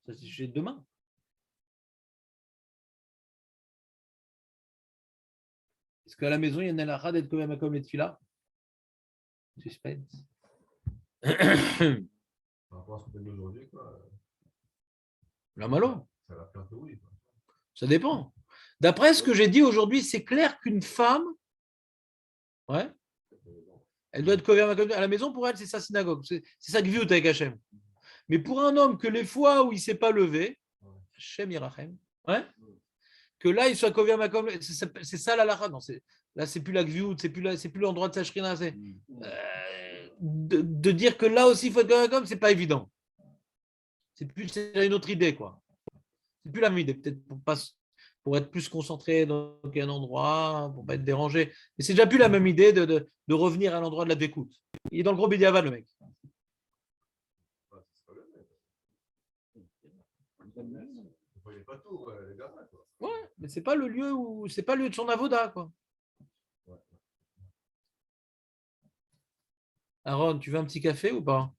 Speaker 1: Ça, c'est sujet de demain. Est-ce qu'à la maison, il y a une halakha d'être kovia comme les tfilos? Suspense.
Speaker 7: Par rapport à ce qu'on a dit aujourd'hui, quoi.
Speaker 1: La malo.
Speaker 7: Ça va faire que oui. Quoi.
Speaker 1: Ça dépend. D'après ce que j'ai dit aujourd'hui, c'est clair qu'une femme, ouais, elle doit être kovia à la maison, pour elle, c'est sa synagogue. C'est sa gviout avec Hachem. Mais pour un homme que les fois où il ne s'est pas levé, Hachem Yirachem, ouais, que là, il soit kovia makom, c'est ça la lara. Non, là, c'est plus la gviout, c'est plus l'endroit de sa shrina. De dire que là aussi, il faut être kovia makom, c'est pas évident. C'est une autre idée, quoi. C'est plus la même idée. Peut-être pour être plus concentré dans un endroit, pour ne pas être dérangé. Mais c'est déjà plus la même idée de revenir à l'endroit de la découte. Il est dans le gros Bédiavad, le mec.
Speaker 7: Vous voyez pas tout, les gars.
Speaker 1: Ouais, mais c'est pas le lieu de son avoda, quoi. Aaron, tu veux un petit café ou pas?